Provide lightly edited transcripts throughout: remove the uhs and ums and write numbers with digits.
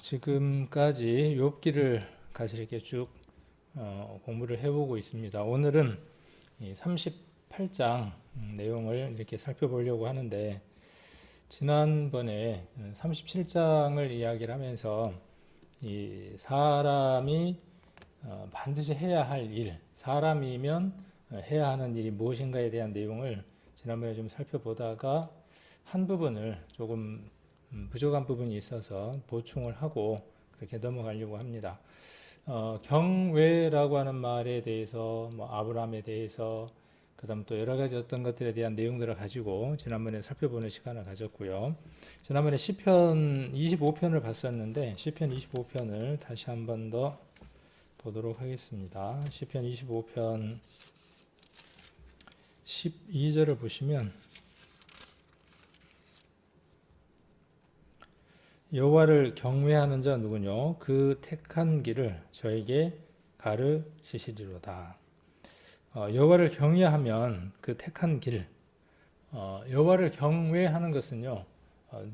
지금까지 욥기를 같이 이렇게 쭉 공부를 해보고 있습니다. 오늘은 이 38장 내용을 이렇게 살펴보려고 하는데, 지난번에 37장을 이야기를 하면서 이 사람이 반드시 해야 할 일, 사람이면 해야 하는 일이 무엇인가에 대한 내용을 지난번에 좀 살펴보다가 한 부분을 조금 부족한 부분이 있어서 보충을 하고 그렇게 넘어가려고 합니다. 경외라고 하는 말에 대해서, 아브라함에 대해서, 그 다음 또 여러 가지 어떤 것들에 대한 내용들을 가지고 지난번에 살펴보는 시간을 가졌고요. 지난번에 시편 25편을 봤었는데, 시편 25편을 다시 한 번 더 보도록 하겠습니다. 시편 25편 12절을 보시면, 여호와를 경외하는 자 누구뇨? 그 택한 길을 저에게 가르치시리로다. 여호와를 경외하면 그 택한 길, 여호와를 경외하는 것은요,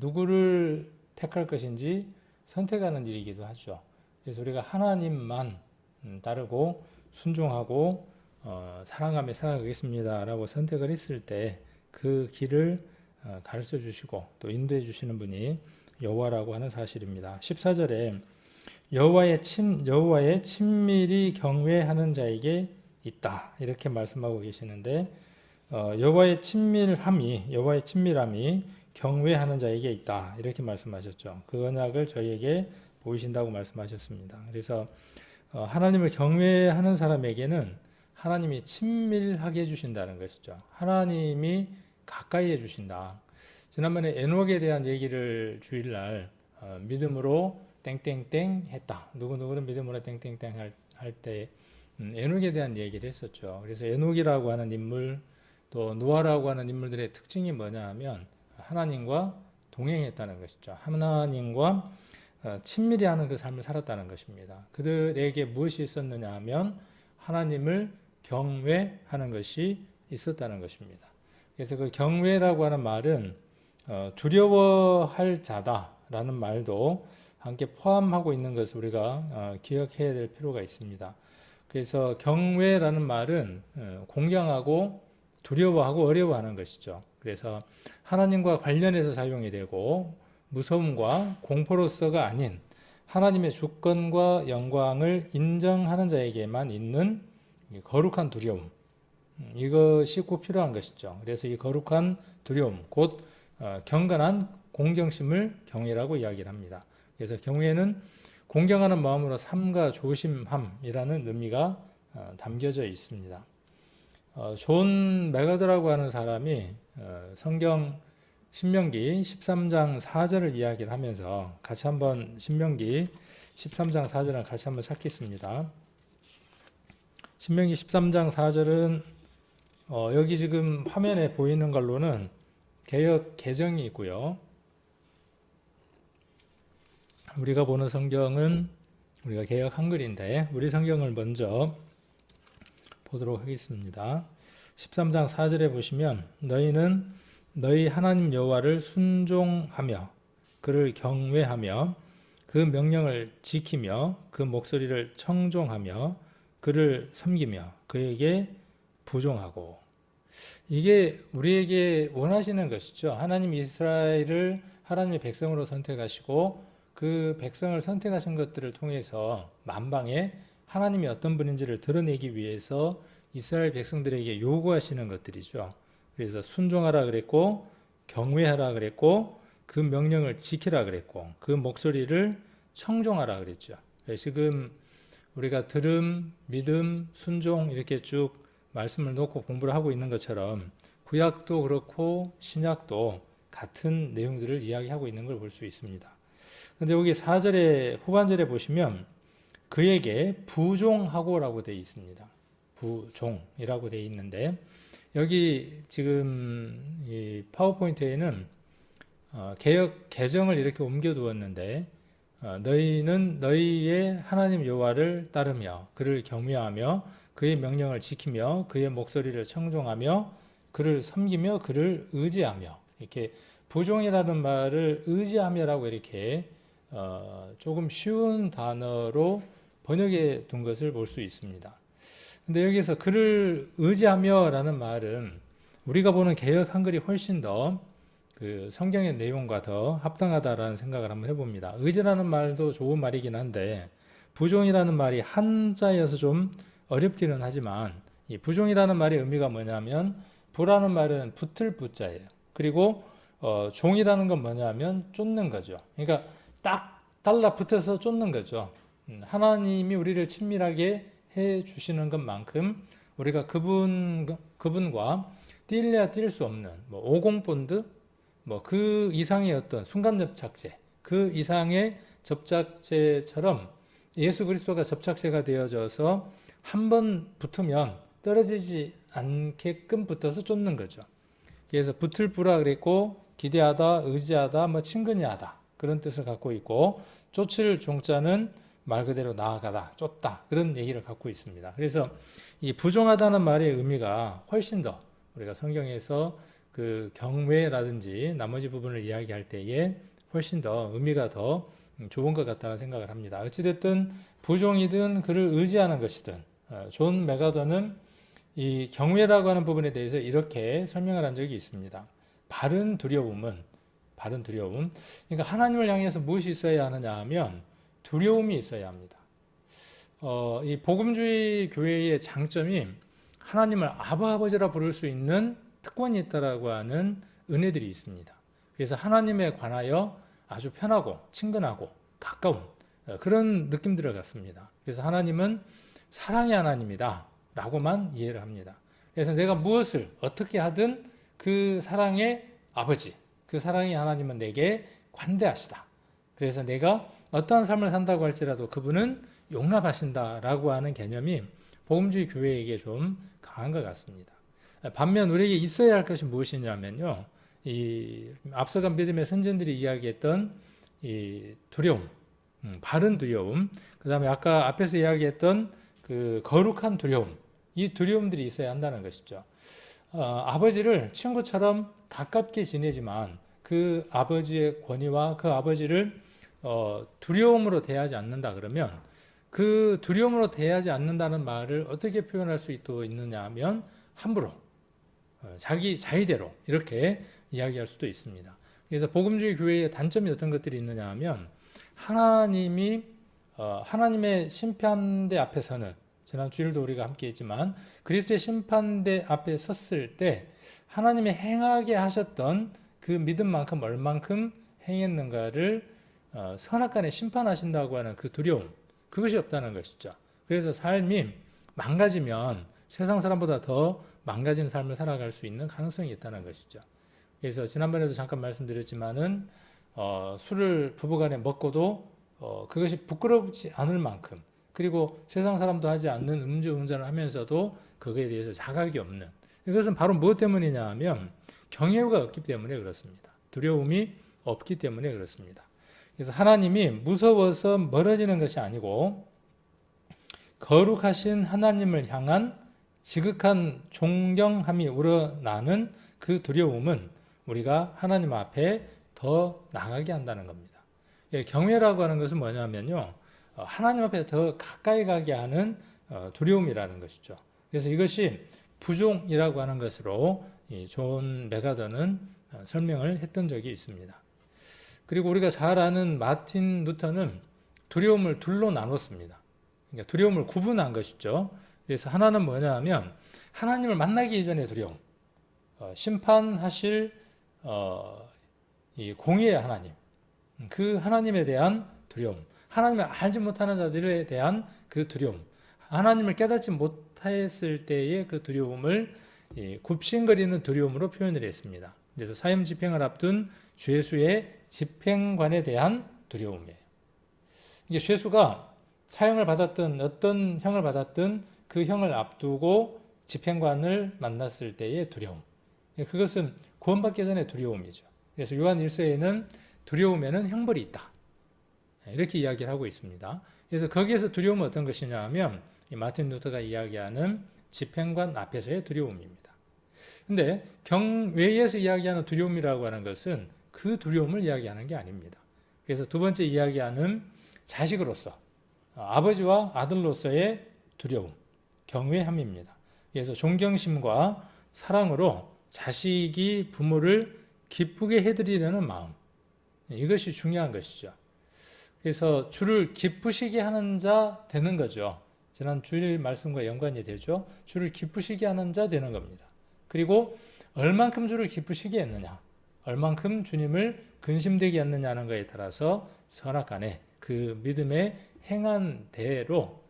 누구를 택할 것인지 선택하는 일이기도 하죠. 그래서 우리가 하나님만 따르고 순종하고 사랑하며 살아가겠습니다라고 선택을 했을 때 그 길을 가르쳐 주시고 또 인도해 주시는 분이 여호와라고 하는 사실입니다. 14절에 여호와의 친밀히 경외하는 자에게 있다, 이렇게 말씀하고 계시는데, 여호와의 친밀함이 경외하는 자에게 있다, 이렇게 말씀하셨죠. 그 언약을 저희에게 보이신다고 말씀하셨습니다. 그래서 하나님을 경외하는 사람에게는 하나님이 친밀하게 해주신다는 것이죠. 하나님이 가까이 해주신다. 지난번에 에녹에 대한 얘기를 주일날 믿음으로 땡땡땡 했다, 누구누구는 믿음으로 땡땡땡 할 때 에녹에 대한 얘기를 했었죠. 그래서 에녹이라고 하는 인물, 또 노아라고 하는 인물들의 특징이 뭐냐 하면 하나님과 동행했다는 것이죠. 하나님과 친밀히 하는 그 삶을 살았다는 것입니다. 그들에게 무엇이 있었느냐 하면 하나님을 경외하는 것이 있었다는 것입니다. 그래서 그 경외라고 하는 말은 두려워할 자다라는 말도 함께 포함하고 있는 것을 우리가 기억해야 될 필요가 있습니다. 그래서 경외라는 말은 공경하고 두려워하고 어려워하는 것이죠. 그래서 하나님과 관련해서 사용이 되고, 무서움과 공포로서가 아닌 하나님의 주권과 영광을 인정하는 자에게만 있는 거룩한 두려움, 이것이 꼭 필요한 것이죠. 그래서 이 거룩한 두려움, 곧 경건한 공경심을 경외라고 이야기를 합니다. 그래서 경외는 공경하는 마음으로 삼가 조심함이라는 의미가 담겨져 있습니다. 존 매거드라고 하는 사람이 성경 신명기 13장 4절을 이야기를 하면서 같이 한번 신명기 13장 4절을 같이 한번 찾겠습니다. 신명기 13장 4절은 여기 지금 화면에 보이는 걸로는 개역 개정이 있고요. 우리가 보는 성경은 우리가 개역 한글인데, 우리 성경을 먼저 보도록 하겠습니다. 13장 4절에 보시면, 너희는 너희 하나님 여호와를 순종하며 그를 경외하며 그 명령을 지키며 그 목소리를 청종하며 그를 섬기며 그에게 부종하고. 이게 우리에게 원하시는 것이죠. 하나님 이스라엘을 하나님의 백성으로 선택하시고 그 백성을 선택하신 것들을 통해서 만방에 하나님이 어떤 분인지를 드러내기 위해서 이스라엘 백성들에게 요구하시는 것들이죠. 그래서 순종하라 그랬고, 경외하라 그랬고, 그 명령을 지키라 그랬고, 그 목소리를 청종하라 그랬죠. 지금 우리가 들음, 믿음, 순종 이렇게 쭉 말씀을 놓고 공부를 하고 있는 것처럼 구약도 그렇고 신약도 같은 내용들을 이야기하고 있는 걸 볼 수 있습니다. 그런데 여기 4절에 후반절에 보시면 그에게 부종하고라고 되어 있습니다. 부종이라고 되어 있는데, 여기 지금 이 파워포인트에는 개역 개정을 이렇게 옮겨 두었는데, 너희는 너희의 하나님 여호와를 따르며 그를 경외하며 그의 명령을 지키며 그의 목소리를 청종하며 그를 섬기며 그를 의지하며, 이렇게 부종이라는 말을 의지하며라고 이렇게 조금 쉬운 단어로 번역해 둔 것을 볼 수 있습니다. 근데 여기서 그를 의지하며라는 말은 우리가 보는 개역 한글이 훨씬 더 그 성경의 내용과 더 합당하다라는 생각을 한번 해봅니다. 의지라는 말도 좋은 말이긴 한데 부종이라는 말이 한자여서 좀 어렵기는 하지만 이 부종이라는 말의 의미가 뭐냐면 부라는 말은 붙을 부자예요. 그리고 종이라는 건 뭐냐면 쫓는 거죠. 그러니까 딱 달라붙어서 쫓는 거죠. 하나님이 우리를 친밀하게 해 주시는 것만큼 우리가 그분과 뛸래야 뛸 수 없는 뭐 오공본드 뭐 그 이상의 어떤 순간 접착제, 그 이상의 접착제처럼 예수 그리스도가 접착제가 되어져서 한 번 붙으면 떨어지지 않게끔 붙어서 쫓는 거죠. 그래서 붙을 부라 그랬고 기대하다, 의지하다, 뭐 친근히하다 그런 뜻을 갖고 있고 쫓을 종자는 말 그대로 나아가다, 쫓다 그런 얘기를 갖고 있습니다. 그래서 이 부종하다는 말의 의미가 훨씬 더 우리가 성경에서 그 경외라든지 나머지 부분을 이야기할 때에 훨씬 더 의미가 더 좋은 것 같다는 생각을 합니다. 어찌됐든 부종이든 그를 의지하는 것이든 존 메가더는 이 경외라고 하는 부분에 대해서 이렇게 설명을 한 적이 있습니다. 바른 두려움. 그러니까 하나님을 향해서 무엇이 있어야 하느냐 하면 두려움이 있어야 합니다. 이 복음주의 교회의 장점이 하나님을 아버지라 부를 수 있는 특권이 있다라고 하는 은혜들이 있습니다. 그래서 하나님에 관하여 아주 편하고 친근하고 가까운 그런 느낌들을 갖습니다. 그래서 하나님은 사랑의 하나님이다 라고만 이해를 합니다. 그래서 내가 무엇을 어떻게 하든 그 사랑의 아버지, 그 사랑의 하나님은 내게 관대하시다. 그래서 내가 어떠한 삶을 산다고 할지라도 그분은 용납하신다라고 하는 개념이 복음주의 교회에게 좀 강한 것 같습니다. 반면 우리에게 있어야 할 것이 무엇이냐면요, 이 앞서간 믿음의 선진들이 이야기했던 이 두려움, 바른 두려움, 그 다음에 아까 앞에서 이야기했던 그 거룩한 두려움, 이 두려움들이 있어야 한다는 것이죠. 아버지를 친구처럼 가깝게 지내지만 그 아버지의 권위와 그 아버지를 두려움으로 대하지 않는다 그러면 그 두려움으로 대하지 않는다는 말을 어떻게 표현할 수 있느냐 하면 함부로 자기 자의대로 이렇게 이야기할 수도 있습니다. 그래서 복음주의 교회의 단점이 어떤 것들이 있느냐 하면 하나님이 하나님의 심판대 앞에서는 지난 주일도 우리가 함께 했지만 그리스도의 심판대 앞에 섰을 때 하나님의 행하게 하셨던 그 믿음만큼 얼만큼 행했는가를 선악간에 심판하신다고 하는 그 두려움, 그것이 없다는 것이죠. 그래서 삶이 망가지면 세상 사람보다 더 망가진 삶을 살아갈 수 있는 가능성이 있다는 것이죠. 그래서 지난번에도 잠깐 말씀드렸지만은 술을 부부간에 먹고도 그것이 부끄럽지 않을 만큼, 그리고 세상 사람도 하지 않는 음주운전을 하면서도 거기에 대해서 자각이 없는, 이것은 바로 무엇 때문이냐 하면 경외가 없기 때문에 그렇습니다. 두려움이 없기 때문에 그렇습니다. 그래서 하나님이 무서워서 멀어지는 것이 아니고 거룩하신 하나님을 향한 지극한 존경함이 우러나는 그 두려움은 우리가 하나님 앞에 더 나가게 한다는 겁니다. 경외라고 하는 것은 뭐냐면요, 하나님 앞에 더 가까이 가게 하는 두려움이라는 것이죠. 그래서 이것이 부종이라고 하는 것으로 존 메가더는 설명을 했던 적이 있습니다. 그리고 우리가 잘 아는 마틴 루터는 두려움을 둘로 나눴습니다. 그러니까 두려움을 구분한 것이죠. 그래서 하나는 뭐냐 하면 하나님을 만나기 이전의 두려움, 심판하실 이 공의의 하나님, 그 하나님에 대한 두려움, 하나님을 알지 못하는 자들에 대한 그 두려움, 하나님을 깨닫지 못했을 때의 그 두려움을 굽신거리는 두려움으로 표현을 했습니다. 그래서 사형 집행을 앞둔 죄수의 집행관에 대한 두려움이에요. 이게 죄수가 사형을 받았든 어떤 형을 받았든 그 형을 앞두고 집행관을 만났을 때의 두려움, 그것은 구원받기 전의 두려움이죠. 그래서 요한 1서에는 두려움에는 형벌이 있다, 이렇게 이야기를 하고 있습니다. 그래서 거기에서 두려움은 어떤 것이냐 하면 이 마틴 루터가 이야기하는 집행관 앞에서의 두려움입니다. 근데 경외에서 이야기하는 두려움이라고 하는 것은 그 두려움을 이야기하는 게 아닙니다. 그래서 두 번째 이야기하는 자식으로서 아버지와 아들로서의 두려움, 경외함입니다. 그래서 존경심과 사랑으로 자식이 부모를 기쁘게 해드리려는 마음, 이것이 중요한 것이죠. 그래서 주를 기쁘시게 하는 자 되는 거죠. 지난 주일 말씀과 연관이 되죠. 주를 기쁘시게 하는 자 되는 겁니다. 그리고 얼만큼 주를 기쁘시게 했느냐, 얼만큼 주님을 근심되게 했느냐는 것에 따라서 선악간에 그 믿음의 행한 대로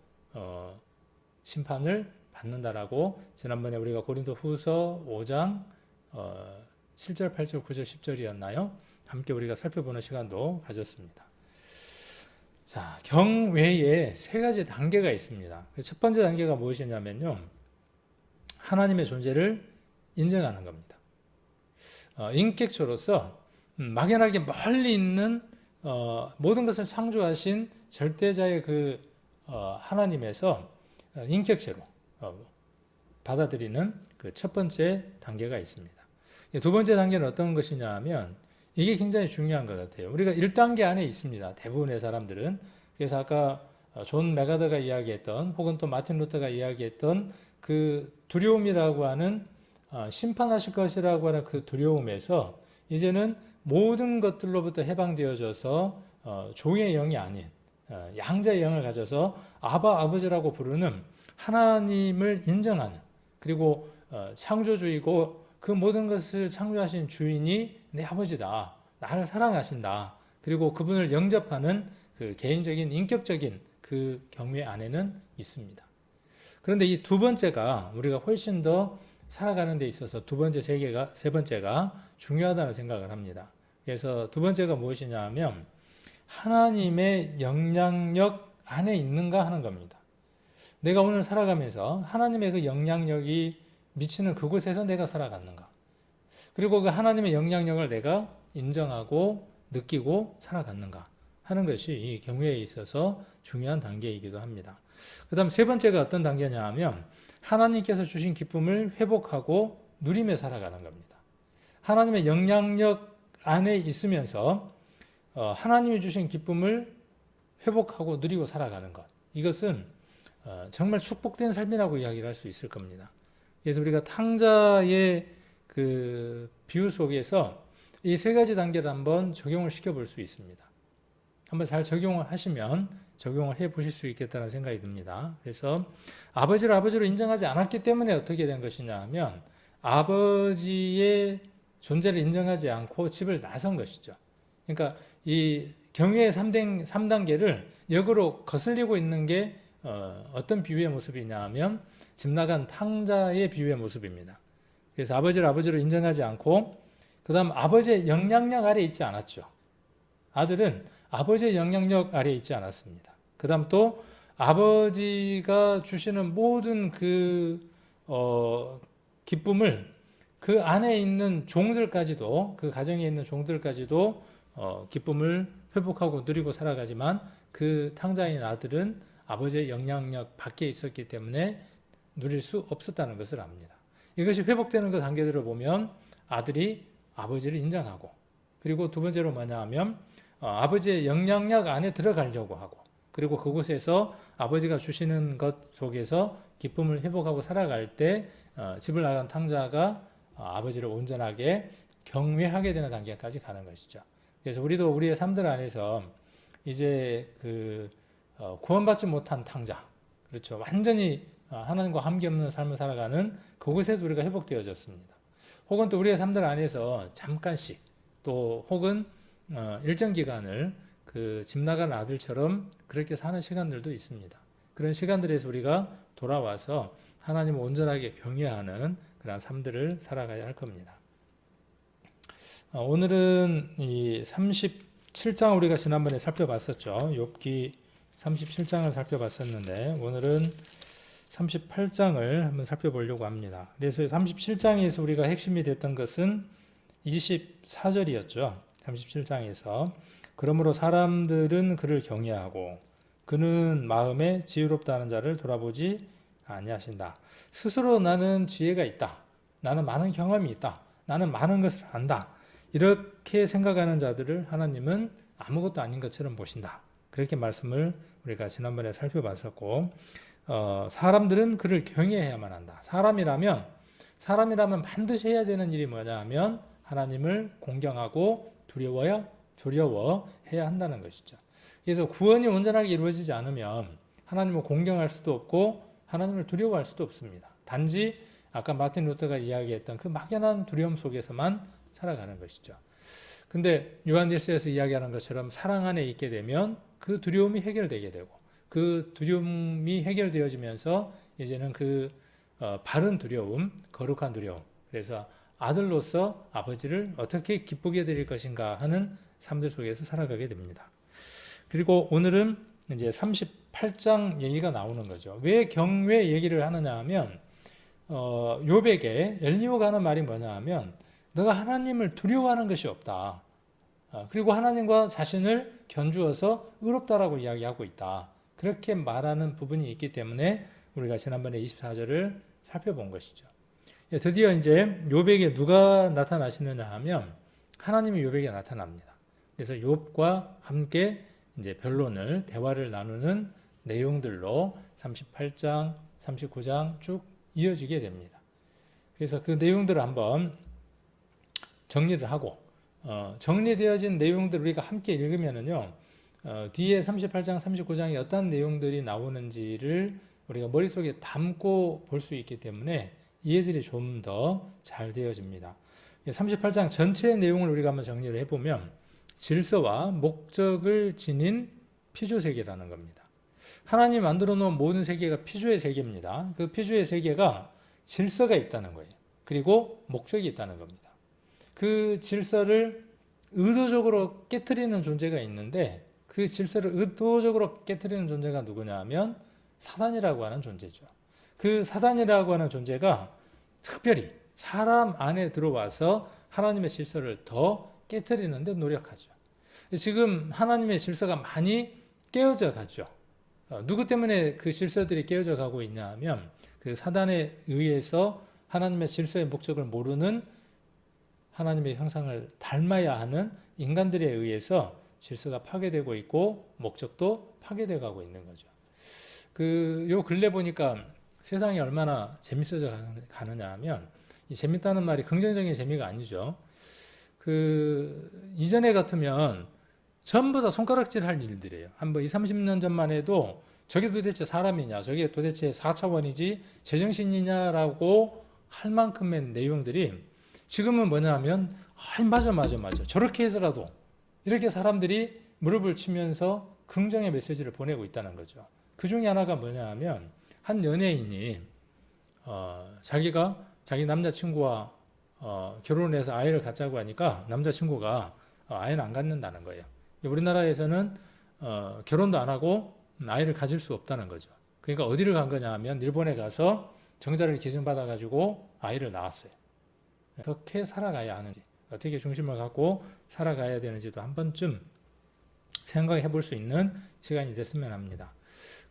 심판을 받는다라고 지난번에 우리가 고린도 후서 5장 7절, 8절, 9절, 10절이었나요? 함께 우리가 살펴보는 시간도 가졌습니다. 자, 경외에 세 가지 단계가 있습니다. 첫 번째 단계가 무엇이냐면요, 하나님의 존재를 인정하는 겁니다. 인격체로서 막연하게 멀리 있는 모든 것을 창조하신 절대자의 그 하나님에서 인격체로 받아들이는 그 첫 번째 단계가 있습니다. 두 번째 단계는 어떤 것이냐 하면 이게 굉장히 중요한 것 같아요. 우리가 1단계 안에 있습니다. 대부분의 사람들은. 그래서 아까 존 메가더가 이야기했던 혹은 또 마틴 루터가 이야기했던 그 두려움이라고 하는 심판하실 것이라고 하는 그 두려움에서 이제는 모든 것들로부터 해방되어져서 종의 영이 아닌 양자의 영을 가져서 아바 아버지라고 부르는 하나님을 인정하는, 그리고 창조주이고 그 모든 것을 창조하신 주인이 내 아버지다, 나를 사랑하신다, 그리고 그분을 영접하는 그 개인적인 인격적인 그 경외 안에는 있습니다. 그런데 이 두 번째가 우리가 훨씬 더 살아가는 데 있어서 세 번째가 중요하다는 생각을 합니다. 그래서 두 번째가 무엇이냐 하면 하나님의 영향력 안에 있는가 하는 겁니다. 내가 오늘 살아가면서 하나님의 그 영향력이 미치는 그곳에서 내가 살아갔는가, 그리고 그 하나님의 영향력을 내가 인정하고 느끼고 살아갔는가 하는 것이 이 경외에 있어서 중요한 단계이기도 합니다. 그 다음 세 번째가 어떤 단계냐 하면 하나님께서 주신 기쁨을 회복하고 누리며 살아가는 겁니다. 하나님의 영향력 안에 있으면서 하나님이 주신 기쁨을 회복하고 누리고 살아가는 것, 이것은 정말 축복된 삶이라고 이야기를 할 수 있을 겁니다. 그래서 우리가 탕자의 그 비유 속에서 이 세 가지 단계를 한번 적용을 시켜볼 수 있습니다. 한번 잘 적용을 하시면 적용을 해 보실 수 있겠다는 생각이 듭니다. 그래서 아버지를 아버지로 인정하지 않았기 때문에 어떻게 된 것이냐 하면 아버지의 존재를 인정하지 않고 집을 나선 것이죠. 그러니까 이 경외의 3단계를 역으로 거슬리고 있는 게 어떤 비유의 모습이냐 하면 집 나간 탕자의 비유의 모습입니다. 그래서 아버지를 아버지로 인정하지 않고 그 다음 아버지의 영향력 아래에 있지 않았죠. 아들은 아버지의 영향력 아래에 있지 않았습니다. 그 다음 또 아버지가 주시는 모든 그 기쁨을 그 안에 있는 종들까지도, 그 가정에 있는 종들까지도 기쁨을 회복하고 누리고 살아가지만 그 탕자인 아들은 아버지의 영향력 밖에 있었기 때문에 누릴 수 없었다는 것을 압니다. 이것이 회복되는 그 단계들을 보면 아들이 아버지를 인정하고, 그리고 두 번째로 뭐냐 하면 아버지의 영향력 안에 들어가려고 하고, 그리고 그곳에서 아버지가 주시는 것 속에서 기쁨을 회복하고 살아갈 때 집을 나간 탕자가 아버지를 온전하게 경외하게 되는 단계까지 가는 것이죠. 그래서 우리도 우리의 삶들 안에서 이제 그 구원받지 못한 탕자, 그렇죠, 완전히 하나님과 함께 없는 삶을 살아가는 그곳에서 우리가 회복되어졌습니다. 혹은 또 우리의 삶들 안에서 잠깐씩 또 혹은 일정 기간을 그 집 나간 아들처럼 그렇게 사는 시간들도 있습니다. 그런 시간들에서 우리가 돌아와서 하나님을 온전하게 경외하는 그런 삶들을 살아가야 할 겁니다. 오늘은 이 37장 우리가 지난번에 살펴봤었죠. 욥기 37장을 살펴봤었는데 오늘은 38장을 한번 살펴보려고 합니다. 그래서 37장에서 우리가 핵심이 됐던 것은 24절이었죠. 37장에서 그러므로 사람들은 그를 경외하고 그는 마음에 지혜롭다는 자를 돌아보지 아니하신다. 스스로 나는 지혜가 있다, 나는 많은 경험이 있다, 나는 많은 것을 안다, 이렇게 생각하는 자들을 하나님은 아무것도 아닌 것처럼 보신다. 그렇게 말씀을 우리가 지난번에 살펴봤었고, 사람들은 그를 경외해야만 한다. 사람이라면 반드시 해야 되는 일이 뭐냐 하면 하나님을 공경하고 두려워해야 한다는 것이죠. 그래서 구원이 온전하게 이루어지지 않으면 하나님을 공경할 수도 없고 하나님을 두려워할 수도 없습니다. 단지 아까 마틴 루터가 이야기했던 그 막연한 두려움 속에서만 살아가는 것이죠. 근데 요한일서에서 이야기하는 것처럼 사랑 안에 있게 되면 그 두려움이 해결되게 되고, 그 두려움이 해결되어지면서 이제는 그 바른 두려움, 거룩한 두려움, 그래서 아들로서 아버지를 어떻게 기쁘게 드릴 것인가 하는 삶들 속에서 살아가게 됩니다. 그리고 오늘은 이제 38장 얘기가 나오는 거죠. 왜 경외 얘기를 하느냐 하면, 욥에게 엘리후가 하는 말이 뭐냐 하면, 너가 하나님을 두려워하는 것이 없다. 그리고 하나님과 자신을 견주어서 의롭다라고 이야기하고 있다. 그렇게 말하는 부분이 있기 때문에 우리가 지난번에 24절을 살펴본 것이죠. 드디어 이제 욥에게 누가 나타나시느냐 하면 하나님이 욥에게 나타납니다. 그래서 욥과 함께 이제 변론을, 대화를 나누는 내용들로 38장, 39장 쭉 이어지게 됩니다. 그래서 그 내용들을 한번 정리를 하고, 정리되어진 내용들 우리가 함께 읽으면은요, 뒤에 38장, 39장에 어떤 내용들이 나오는지를 우리가 머릿속에 담고 볼 수 있기 때문에 이해들이 좀 더 잘 되어집니다. 38장 전체의 내용을 우리가 한번 정리를 해보면 질서와 목적을 지닌 피조 세계라는 겁니다. 하나님이 만들어 놓은 모든 세계가 피조의 세계입니다. 그 피조의 세계가 질서가 있다는 거예요. 그리고 목적이 있다는 겁니다. 그 질서를 의도적으로 깨트리는 존재가 있는데, 그 질서를 의도적으로 깨트리는 존재가 누구냐 하면 사단이라고 하는 존재죠. 그 사단이라고 하는 존재가 특별히 사람 안에 들어와서 하나님의 질서를 더 깨트리는 데 노력하죠. 지금 하나님의 질서가 많이 깨어져 가죠. 누구 때문에 그 질서들이 깨어져 가고 있냐 하면 그 사단에 의해서 하나님의 질서의 목적을 모르는, 하나님의 형상을 닮아야 하는 인간들에 의해서 질서가 파괴되고 있고 목적도 파괴되어 가고 있는 거죠. 요 근래 보니까 세상이 얼마나 재밌어져 가느냐 하면, 이 재밌다는 말이 긍정적인 재미가 아니죠. 이전에 같으면 전부 다 손가락질 할 일들이에요. 한번 20, 30년 전만 해도 저게 도대체 사람이냐, 저게 도대체 4차원이지 제정신이냐라고 할 만큼의 내용들이 지금은 뭐냐 하면, 맞아. 저렇게 해서라도 이렇게 사람들이 무릎을 치면서 긍정의 메시지를 보내고 있다는 거죠. 그 중에 하나가 뭐냐 하면, 한 연예인이 자기 남자친구와 결혼해서 아이를 갖자고 하니까 남자친구가 아이는 안 갖는다는 거예요. 우리나라에서는 결혼도 안 하고 아이를 가질 수 없다는 거죠. 그러니까 어디를 간 거냐 하면 일본에 가서 정자를 기증받아 가지고 아이를 낳았어요. 어떻게 살아가야 하는지, 어떻게 중심을 갖고 살아가야 되는지도 한 번쯤 생각해 볼 수 있는 시간이 됐으면 합니다.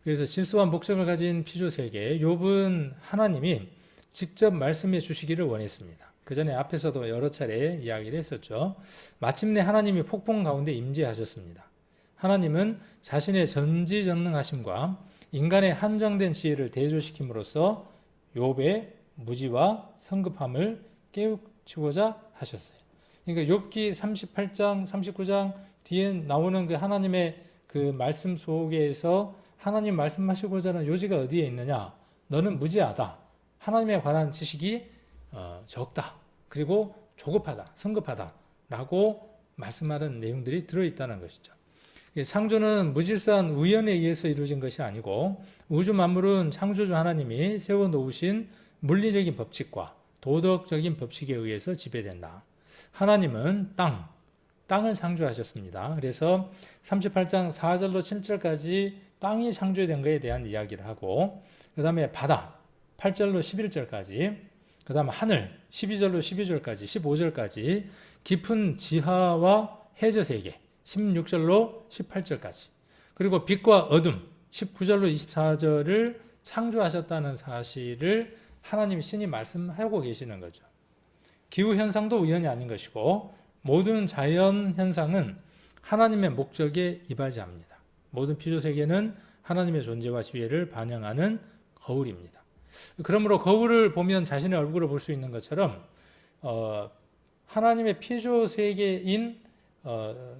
그래서 질서와 목적을 가진 피조세계, 욥은 하나님이 직접 말씀해 주시기를 원했습니다. 그 전에 앞에서도 여러 차례 이야기를 했었죠. 마침내 하나님이 폭풍 가운데 임재하셨습니다. 하나님은 자신의 전지전능하심과 인간의 한정된 지혜를 대조시킴으로써 욥의 무지와 성급함을 깨우치고자 하셨어요. 그러니까 욥기 38장, 39장 뒤에 나오는 그 하나님의 그 말씀 속에서 하나님 말씀하시고자 하는 요지가 어디에 있느냐? 너는 무지하다. 하나님에 관한 지식이 적다. 그리고 조급하다, 성급하다 라고 말씀하는 내용들이 들어있다는 것이죠. 창조는 무질서한 우연에 의해서 이루어진 것이 아니고 우주 만물은 창조주 하나님이 세워놓으신 물리적인 법칙과 도덕적인 법칙에 의해서 지배된다. 하나님은 땅을 창조하셨습니다. 그래서 38장 4절로 7절까지 땅이 창조된 것에 대한 이야기를 하고, 그 다음에 바다 8절로 11절까지, 그 다음 하늘 12절로 12절까지 15절까지, 깊은 지하와 해저세계 16절로 18절까지, 그리고 빛과 어둠 19절로 24절을 창조하셨다는 사실을 하나님이 신이 말씀하고 계시는 거죠. 기후현상도 우연이 아닌 것이고 모든 자연현상은 하나님의 목적에 이바지합니다. 모든 피조 세계는 하나님의 존재와 지혜를 반영하는 거울입니다. 그러므로 거울을 보면 자신의 얼굴을 볼 수 있는 것처럼 하나님의 피조 세계인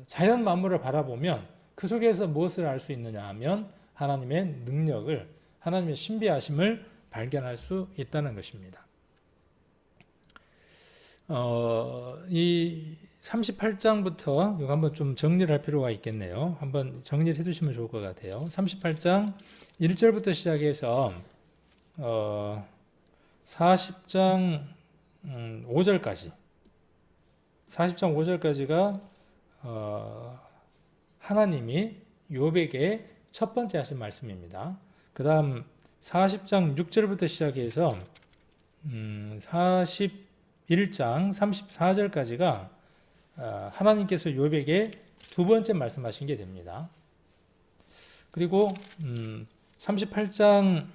자연 만물을 바라보면 그 속에서 무엇을 알 수 있느냐 하면 하나님의 능력을, 하나님의 신비하심을 발견할 수 있다는 것입니다. 이 38장부터 이거 한번 좀 정리를 할 필요가 있겠네요. 한번 정리를 해두시면 좋을 것 같아요. 38장 1절부터 시작해서 40장 5절까지 40장 5절까지가 하나님이 욥에게 첫 번째 하신 말씀입니다. 그 다음 40장 6절부터 시작해서 41장 34절까지가 하나님께서 욥에게 두 번째 말씀하신 게 됩니다. 그리고 38장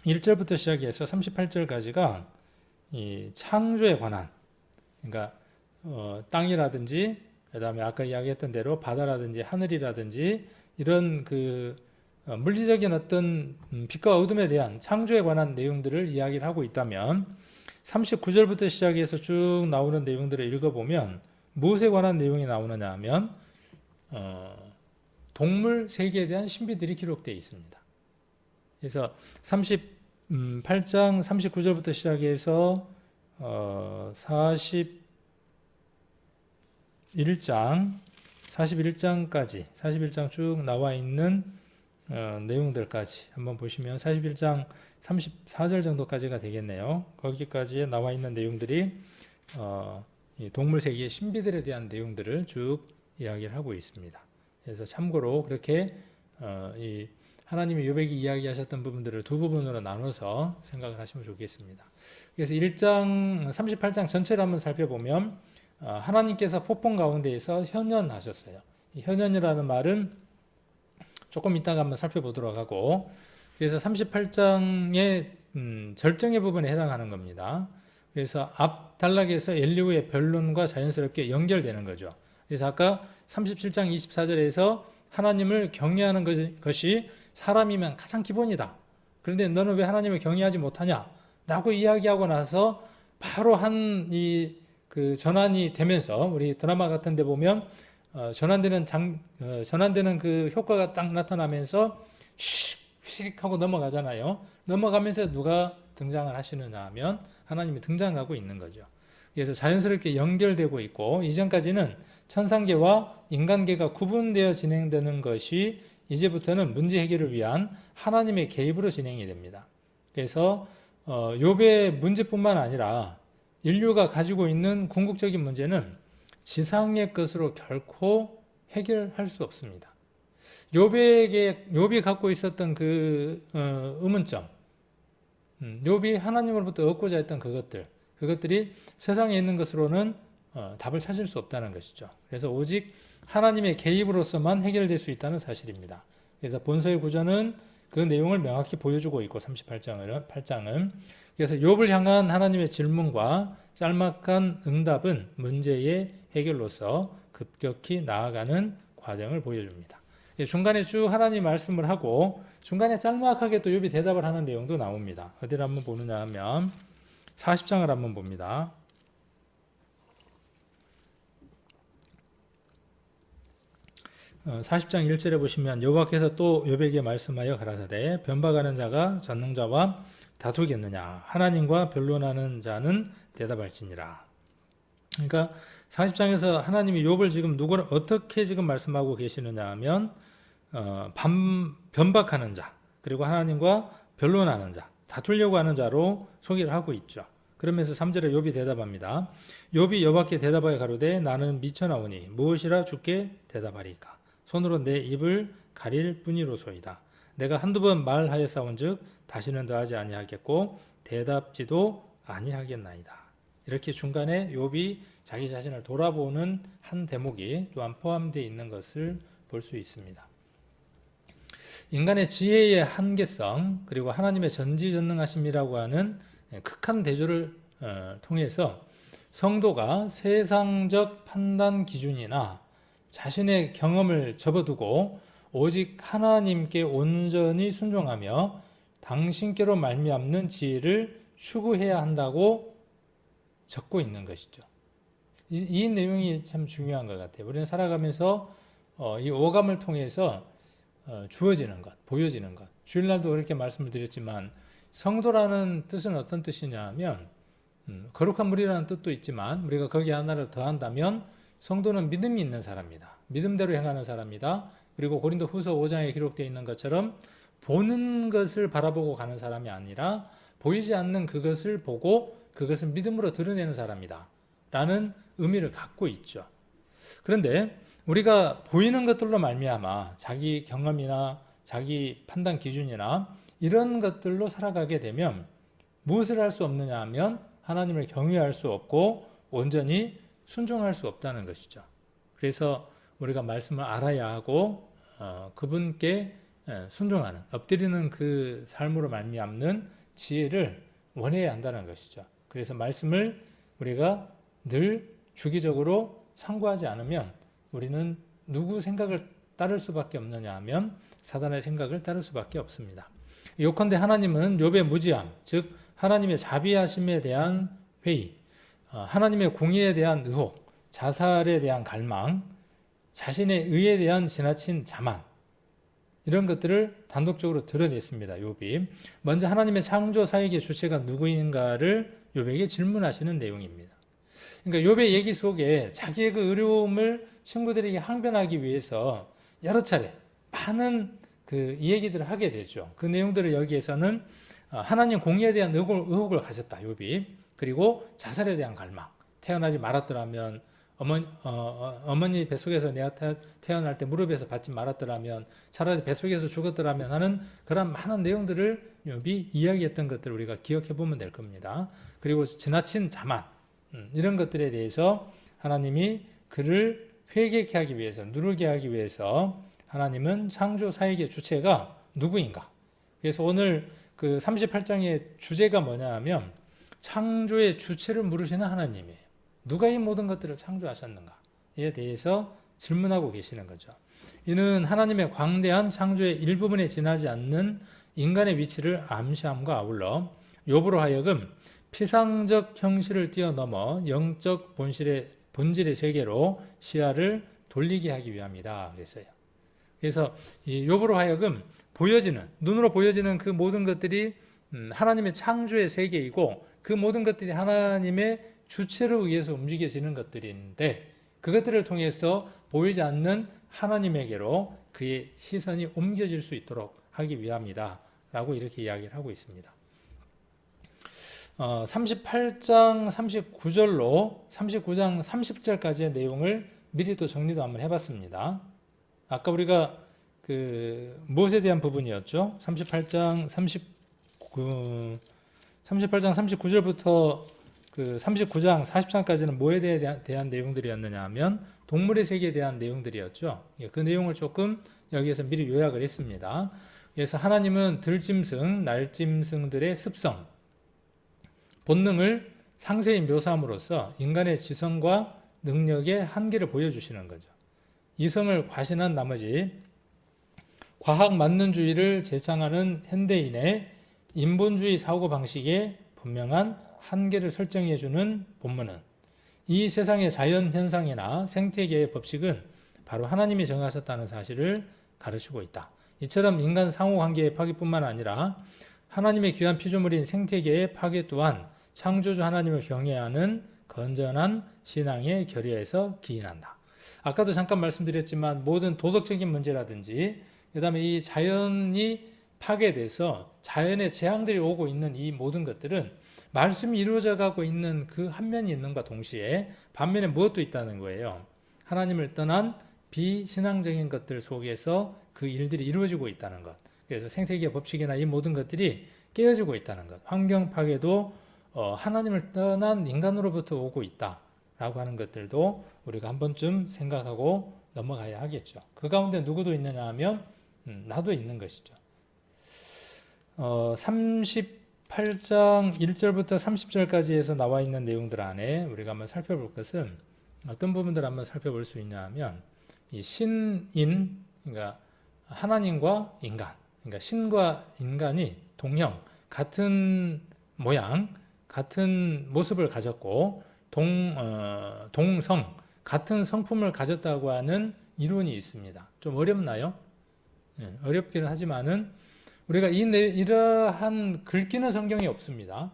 1절부터 시작해서 38절까지가 이 창조에 관한, 그러니까 땅이라든지 그다음에 아까 이야기했던 대로 바다라든지 하늘이라든지 이런 그 물리적인 어떤 빛과 어둠에 대한 창조에 관한 내용들을 이야기를 하고 있다면 39절부터 시작해서 쭉 나오는 내용들을 읽어보면 무엇에 관한 내용이 나오느냐 하면 동물 세계에 대한 신비들이 기록되어 있습니다. 그래서 38장 39절부터 시작해서 41장 쭉 나와 있는 내용들까지 한번 보시면 41장 34절 정도까지가 되겠네요. 거기까지 나와 있는 내용들이 이 동물 세계의 신비들에 대한 내용들을 쭉 이야기를 하고 있습니다. 그래서 참고로 그렇게 이 하나님이 욥에게 이야기하셨던 부분들을 두 부분으로 나눠서 생각을 하시면 좋겠습니다. 그래서 38장 전체를 한번 살펴보면 하나님께서 폭풍 가운데에서 현현하셨어요. 이 현현이라는 말은 조금 이따가 한번 살펴보도록 하고, 그래서 38장의 절정의 부분에 해당하는 겁니다. 그래서 앞 단락에서 엘리후의 변론과 자연스럽게 연결되는 거죠. 그래서 아까 37장 24절에서 하나님을 경외하는 것이 사람이면 가장 기본이다. 그런데 너는 왜 하나님을 경외하지 못하냐? 라고 이야기하고 나서 바로 그 전환이 되면서 우리 드라마 같은 데 보면 전환되는 그 효과가 딱 나타나면서 휙 하고 넘어가잖아요. 넘어가면서 누가 등장을 하시느냐 하면 하나님이 등장하고 있는 거죠. 그래서 자연스럽게 연결되고 있고, 이전까지는 천상계와 인간계가 구분되어 진행되는 것이 이제부터는 문제 해결을 위한 하나님의 개입으로 진행이 됩니다. 그래서 욥의 문제뿐만 아니라 인류가 가지고 있는 궁극적인 문제는 지상의 것으로 결코 해결할 수 없습니다. 욥이 갖고 있었던 그 의문점, 욥이 하나님으로부터 얻고자 했던 그것들이 세상에 있는 것으로는 답을 찾을 수 없다는 것이죠. 그래서 오직 하나님의 개입으로서만 해결될 수 있다는 사실입니다. 그래서 본서의 구조는 그 내용을 명확히 보여주고 있고 38장은 그래서 욥을 향한 하나님의 질문과 짤막한 응답은 문제의 해결로서 급격히 나아가는 과정을 보여줍니다. 중간에 쭉 하나님 말씀을 하고 중간에 짤막하게 또 욥이 대답을 하는 내용도 나옵니다. 어디를 한번 보느냐 하면 40장을 한번 봅니다. 40장 1절에 보시면 여호와께서 또 욥에게 말씀하여 가라사대 변박하는 자가 전능자와 다투겠느냐 하나님과 변론하는 자는 대답할지니라. 그러니까 40장에서 하나님이 욥을 지금 누구를 어떻게 지금 말씀하고 계시느냐 하면 변박하는 자, 그리고 하나님과 변론하는 자, 다투려고 하는 자로 소개를 하고 있죠. 그러면서 3절에 욥이 대답합니다. 욥이 여호와께 대답하여 가로되 나는 미쳐나오니 무엇이라 주께 대답하리까? 손으로 내 입을 가릴 뿐이로소이다. 내가 한두 번 말하였사온즉 다시는 더하지 아니하겠고 대답지도 아니하겠나이다. 이렇게 중간에 욥이 자기 자신을 돌아보는 한 대목이 또한 포함되어 있는 것을 볼 수 있습니다. 인간의 지혜의 한계성, 그리고 하나님의 전지전능하심이라고 하는 극한 대조를 통해서 성도가 세상적 판단 기준이나 자신의 경험을 접어두고 오직 하나님께 온전히 순종하며 당신께로 말미암는 지혜를 추구해야 한다고 적고 있는 것이죠. 이 내용이 참 중요한 것 같아요. 우리는 살아가면서 이 오감을 통해서 주어지는 것, 보여지는 것. 주일날도 그렇게 말씀을 드렸지만 성도라는 뜻은 어떤 뜻이냐 하면 거룩한 무리라는 뜻도 있지만 우리가 거기에 하나를 더한다면 성도는 믿음이 있는 사람이다. 믿음대로 행하는 사람이다. 그리고 고린도 후서 5장에 기록되어 있는 것처럼 보는 것을 바라보고 가는 사람이 아니라 보이지 않는 그것을 보고 그것을 믿음으로 드러내는 사람이다. 라는 의미를 갖고 있죠. 그런데 우리가 보이는 것들로 말미암아 자기 경험이나 자기 판단 기준이나 이런 것들로 살아가게 되면 무엇을 할 수 없느냐 하면 하나님을 경외할 수 없고 온전히 순종할 수 없다는 것이죠. 그래서 우리가 말씀을 알아야 하고 그분께 순종하는, 엎드리는 그 삶으로 말미암는 지혜를 원해야 한다는 것이죠. 그래서 말씀을 우리가 늘 주기적으로 참고하지 않으면 우리는 누구 생각을 따를 수밖에 없느냐 하면 사단의 생각을 따를 수밖에 없습니다. 요컨대 하나님은 욥의 무지함, 즉 하나님의 자비하심에 대한 회의, 하나님의 공의에 대한 의혹, 자살에 대한 갈망, 자신의 의에 대한 지나친 자만, 이런 것들을 단독적으로 드러냈습니다. 욥이 먼저 하나님의 창조 사역의 주체가 누구인가를 욥에게 질문하시는 내용입니다. 그러니까 욥의 얘기 속에 자기의 그 어려움을 친구들에게 항변하기 위해서 여러 차례 많은 이 얘기들을 하게 되죠. 그 내용들을 여기에서는 하나님 공의에 대한 의혹을 가졌다. 욥이. 그리고 자살에 대한 갈망. 태어나지 말았더라면 어머니 뱃속에서 내가 태어날 때 무릎에서 받지 말았더라면 차라리 뱃속에서 죽었더라면 하는 그런 많은 내용들을 욥이 이야기했던 것들을 우리가 기억해 보면 될 겁니다. 그리고 지나친 자만 이런 것들에 대해서 하나님이 그를 회개케 하기 위해서 누르게 하기 위해서 하나님은 창조 사역의 주체가 누구인가. 그래서 오늘 그 38장의 주제가 뭐냐 하면 창조의 주체를 물으시는 하나님이에요. 누가 이 모든 것들을 창조하셨는가에 대해서 질문하고 계시는 거죠. 이는 하나님의 광대한 창조의 일부분에 지나지 않는 인간의 위치를 암시함과 아울러 욥으로 하여금 피상적 형식을 뛰어넘어 영적 본질의 세계로 시야를 돌리게 하기 위함이다 그랬어요. 그래서 이 욥으로 하여금 눈으로 보여지는 그 모든 것들이 하나님의 창조의 세계이고 그 모든 것들이 하나님의 주체로 의해서 움직여지는 것들인데 그것들을 통해서 보이지 않는 하나님에게로 그의 시선이 옮겨질 수 있도록 하기 위함이다 라고 이렇게 이야기를 하고 있습니다. 38장 39절로 39장 30절까지의 내용을 미리 또 정리도 한번 해봤습니다. 아까 우리가 무엇에 대한 부분이었죠? 38장 39절부터 39장 40장까지는 뭐에 대한 내용들이었느냐 하면 동물의 세계에 대한 내용들이었죠. 그 내용을 조금 여기에서 미리 요약을 했습니다. 그래서 하나님은 들짐승, 날짐승들의 습성, 본능을 상세히 묘사함으로써 인간의 지성과 능력의 한계를 보여주시는 거죠. 이성을 과신한 나머지 과학 만능주의를 제창하는 현대인의 인본주의 사고방식에 분명한 한계를 설정해주는 본문은 이 세상의 자연 현상이나 생태계의 법칙은 바로 하나님이 정하셨다는 사실을 가르치고 있다. 이처럼 인간 상호관계의 파괴뿐만 아니라 하나님의 귀한 피조물인 생태계의 파괴 또한 창조주 하나님을 경외하는 건전한 신앙의 결의에서 기인한다. 아까도 잠깐 말씀드렸지만 모든 도덕적인 문제라든지 그 다음에 이 자연이 파괴돼서 자연의 재앙들이 오고 있는 이 모든 것들은 말씀이 이루어져 가고 있는 그 한 면이 있는과 동시에 반면에 무엇도 있다는 거예요. 하나님을 떠난 비신앙적인 것들 속에서 그 일들이 이루어지고 있다는 것. 그래서 생태계 법칙이나 이 모든 것들이 깨어지고 있다는 것. 환경 파괴도 하나님을 떠난 인간으로부터 오고 있다라고 하는 것들도 우리가 한 번쯤 생각하고 넘어가야 하겠죠. 그 가운데 누구도 있느냐 하면 나도 있는 것이죠. 38장 1절부터 30절까지에서 나와 있는 내용들 안에 우리가 한번 살펴볼 것은 어떤 부분들을 한번 살펴볼 수 있냐 하면 이 신인, 그러니까 하나님과 인간, 그러니까 신과 인간이 동형, 같은 모양, 같은 모습을 가졌고 동성, 같은 성품을 가졌다고 하는 이론이 있습니다. 좀 어렵나요? 어렵기는 하지만은 우리가 이러한 글귀는 성경에 없습니다.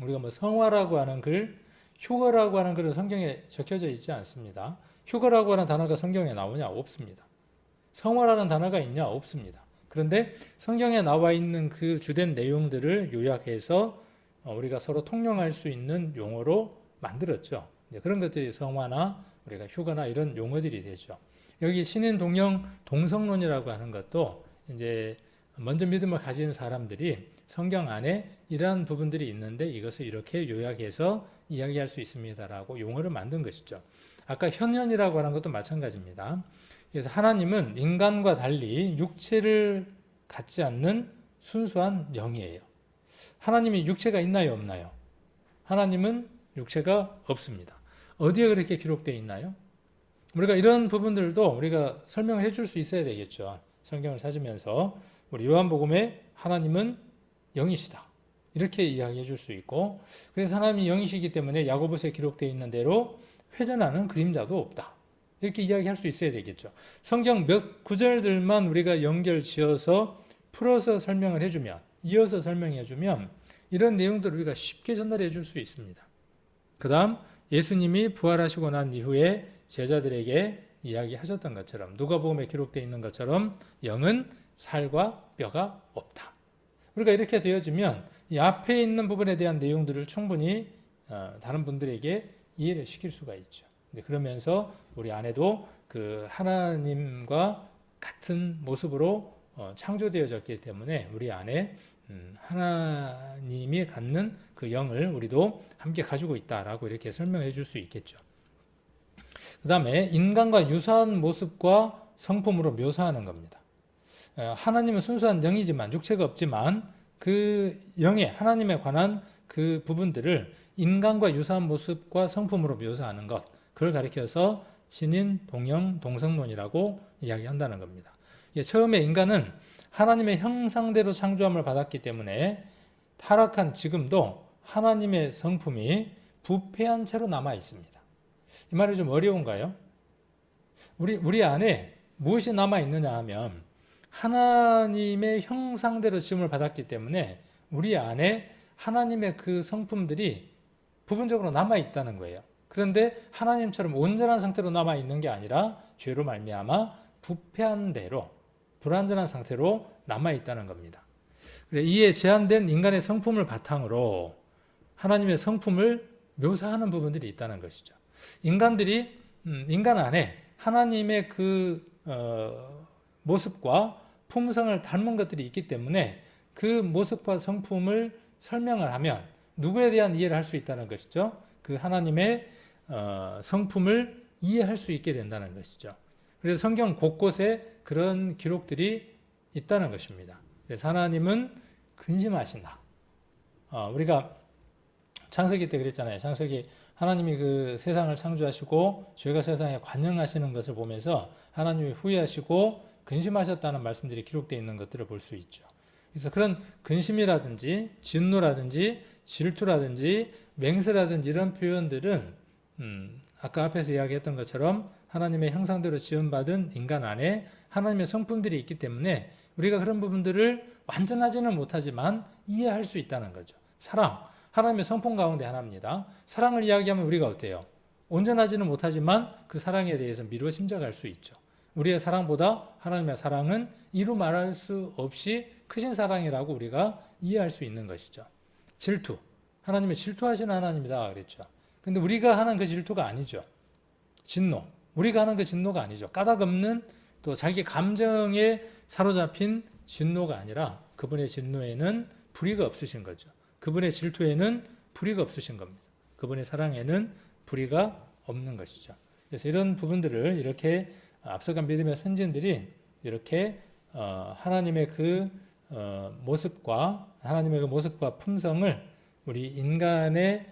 우리가 뭐 성화라고 하는 글, 휴거라고 하는 글은 성경에 적혀져 있지 않습니다. 휴거라고 하는 단어가 성경에 나오냐? 없습니다. 성화라는 단어가 있냐? 없습니다. 그런데 성경에 나와 있는 그 주된 내용들을 요약해서 우리가 서로 통용할 수 있는 용어로 만들었죠. 그런 것들이 성화나 우리가 휴거나 이런 용어들이 되죠. 여기 신인 동형 동성론이라고 하는 것도 이제 먼저 믿음을 가진 사람들이 성경 안에 이러한 부분들이 있는데 이것을 이렇게 요약해서 이야기할 수 있습니다라고 용어를 만든 것이죠. 아까 현현이라고 하는 것도 마찬가지입니다. 그래서 하나님은 인간과 달리 육체를 갖지 않는 순수한 영이에요. 하나님이 육체가 있나요, 없나요? 하나님은 육체가 없습니다. 어디에 그렇게 기록되어 있나요? 우리가 이런 부분들도 우리가 설명을 해줄 수 있어야 되겠죠. 성경을 찾으면서 우리 요한복음에 하나님은 영이시다, 이렇게 이야기해 줄 수 있고, 그래서 하나님이 영이시기 때문에 야고보서에 기록되어 있는 대로 회전하는 그림자도 없다, 이렇게 이야기할 수 있어야 되겠죠. 성경 몇 구절들만 우리가 연결 지어서 풀어서 설명을 해주면, 이어서 설명해 주면 이런 내용들을 우리가 쉽게 전달해 줄 수 있습니다. 그 다음 예수님이 부활하시고 난 이후에 제자들에게 이야기하셨던 것처럼, 누가복음에 기록되어 있는 것처럼 영은 살과 뼈가 없다. 우리가 이렇게 되어지면 이 앞에 있는 부분에 대한 내용들을 충분히 다른 분들에게 이해를 시킬 수가 있죠. 그러면서 우리 안에도 그 하나님과 같은 모습으로 창조되어졌기 때문에 우리 안에 하나님이 갖는 그 영을 우리도 함께 가지고 있다라고 이렇게 설명해 줄 수 있겠죠. 그 다음에 인간과 유사한 모습과 성품으로 묘사하는 겁니다. 하나님은 순수한 영이지만, 육체가 없지만 그 영의, 하나님에 관한 그 부분들을 인간과 유사한 모습과 성품으로 묘사하는 것, 그걸 가리켜서 신인, 동형, 동성론이라고 이야기한다는 겁니다. 처음에 인간은 하나님의 형상대로 창조함을 받았기 때문에 타락한 지금도 하나님의 성품이 부패한 채로 남아 있습니다. 이 말이 좀 어려운가요? 우리 안에 무엇이 남아 있느냐 하면 하나님의 형상대로 지음을 받았기 때문에 우리 안에 하나님의 그 성품들이 부분적으로 남아 있다는 거예요. 그런데 하나님처럼 온전한 상태로 남아 있는 게 아니라 죄로 말미암아 부패한 대로, 불완전한 상태로 남아 있다는 겁니다. 이에 제한된 인간의 성품을 바탕으로 하나님의 성품을 묘사하는 부분들이 있다는 것이죠. 인간 안에 하나님의 그 모습과 품성을 닮은 것들이 있기 때문에 그 모습과 성품을 설명을 하면 누구에 대한 이해를 할 수 있다는 것이죠. 그 하나님의 성품을 이해할 수 있게 된다는 것이죠. 그래서 성경 곳곳에 그런 기록들이 있다는 것입니다. 그래서 하나님은 근심하신다. 우리가 창세기 때 그랬잖아요. 창세기 하나님이 그 세상을 창조하시고 죄가 세상에 관영하시는 것을 보면서 하나님이 후회하시고 근심하셨다는 말씀들이 기록되어 있는 것들을 볼 수 있죠. 그래서 그런 근심이라든지 진노라든지 질투라든지 맹세라든지 이런 표현들은 아까 앞에서 이야기했던 것처럼 하나님의 형상대로 지음받은 인간 안에 하나님의 성품들이 있기 때문에 우리가 그런 부분들을 완전하지는 못하지만 이해할 수 있다는 거죠. 사랑, 하나님의 성품 가운데 하나입니다. 사랑을 이야기하면 우리가 어때요? 온전하지는 못하지만 그 사랑에 대해서 미루어 짐작할 수 있죠. 우리의 사랑보다 하나님의 사랑은 이루 말할 수 없이 크신 사랑이라고 우리가 이해할 수 있는 것이죠. 질투, 하나님의 질투하시는 하나님이다 그랬죠. 근데 우리가 하는 그 질투가 아니죠. 진노, 우리가 하는 그 진노가 아니죠. 까닭 없는 또 자기 감정에 사로잡힌 진노가 아니라 그분의 진노에는 불의가 없으신 거죠. 그분의 질투에는 불의가 없으신 겁니다. 그분의 사랑에는 불의가 없는 것이죠. 그래서 이런 부분들을 이렇게 앞서간 믿음의 선진들이 이렇게 하나님의 그 모습과 하나님의 그 모습과 품성을 우리 인간의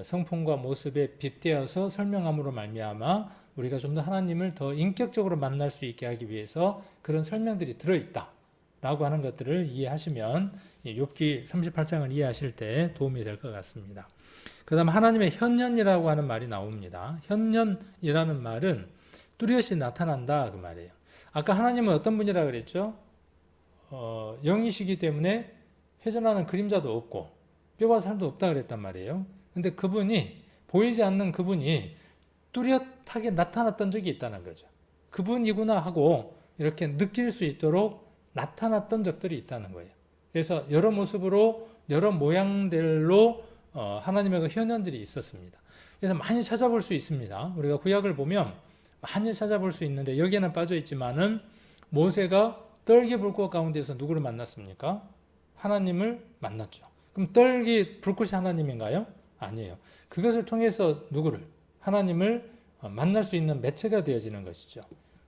성품과 모습에 빗대어서 설명함으로 말미암아 우리가 좀 더 하나님을 더 인격적으로 만날 수 있게 하기 위해서 그런 설명들이 들어있다라고 하는 것들을 이해하시면 욥기 38장을 이해하실 때 도움이 될 것 같습니다. 그 다음 하나님의 현년이라고 하는 말이 나옵니다. 현년이라는 말은 뚜렷이 나타난다 그 말이에요. 아까 하나님은 어떤 분이라 그랬죠? 영이시기 때문에 회전하는 그림자도 없고 뼈와 살도 없다 그랬단 말이에요. 근데 그분이 보이지 않는 그분이 뚜렷하게 나타났던 적이 있다는 거죠. 그분이구나 하고 이렇게 느낄 수 있도록 나타났던 적들이 있다는 거예요. 그래서 여러 모습으로 여러 모양들로 하나님의 그 현현들이 있었습니다. 그래서 많이 찾아볼 수 있습니다. 우리가 구약을 보면 많이 찾아볼 수 있는데 여기에는 빠져 있지만은 모세가 떨기 불꽃 가운데서 누구를 만났습니까? 하나님을 만났죠. 그럼 떨기 불꽃이 하나님인가요? 아니에요. 그것을 통해서 누구를? 하나님을 만날 수 있는 매체가 되어지는 것이죠.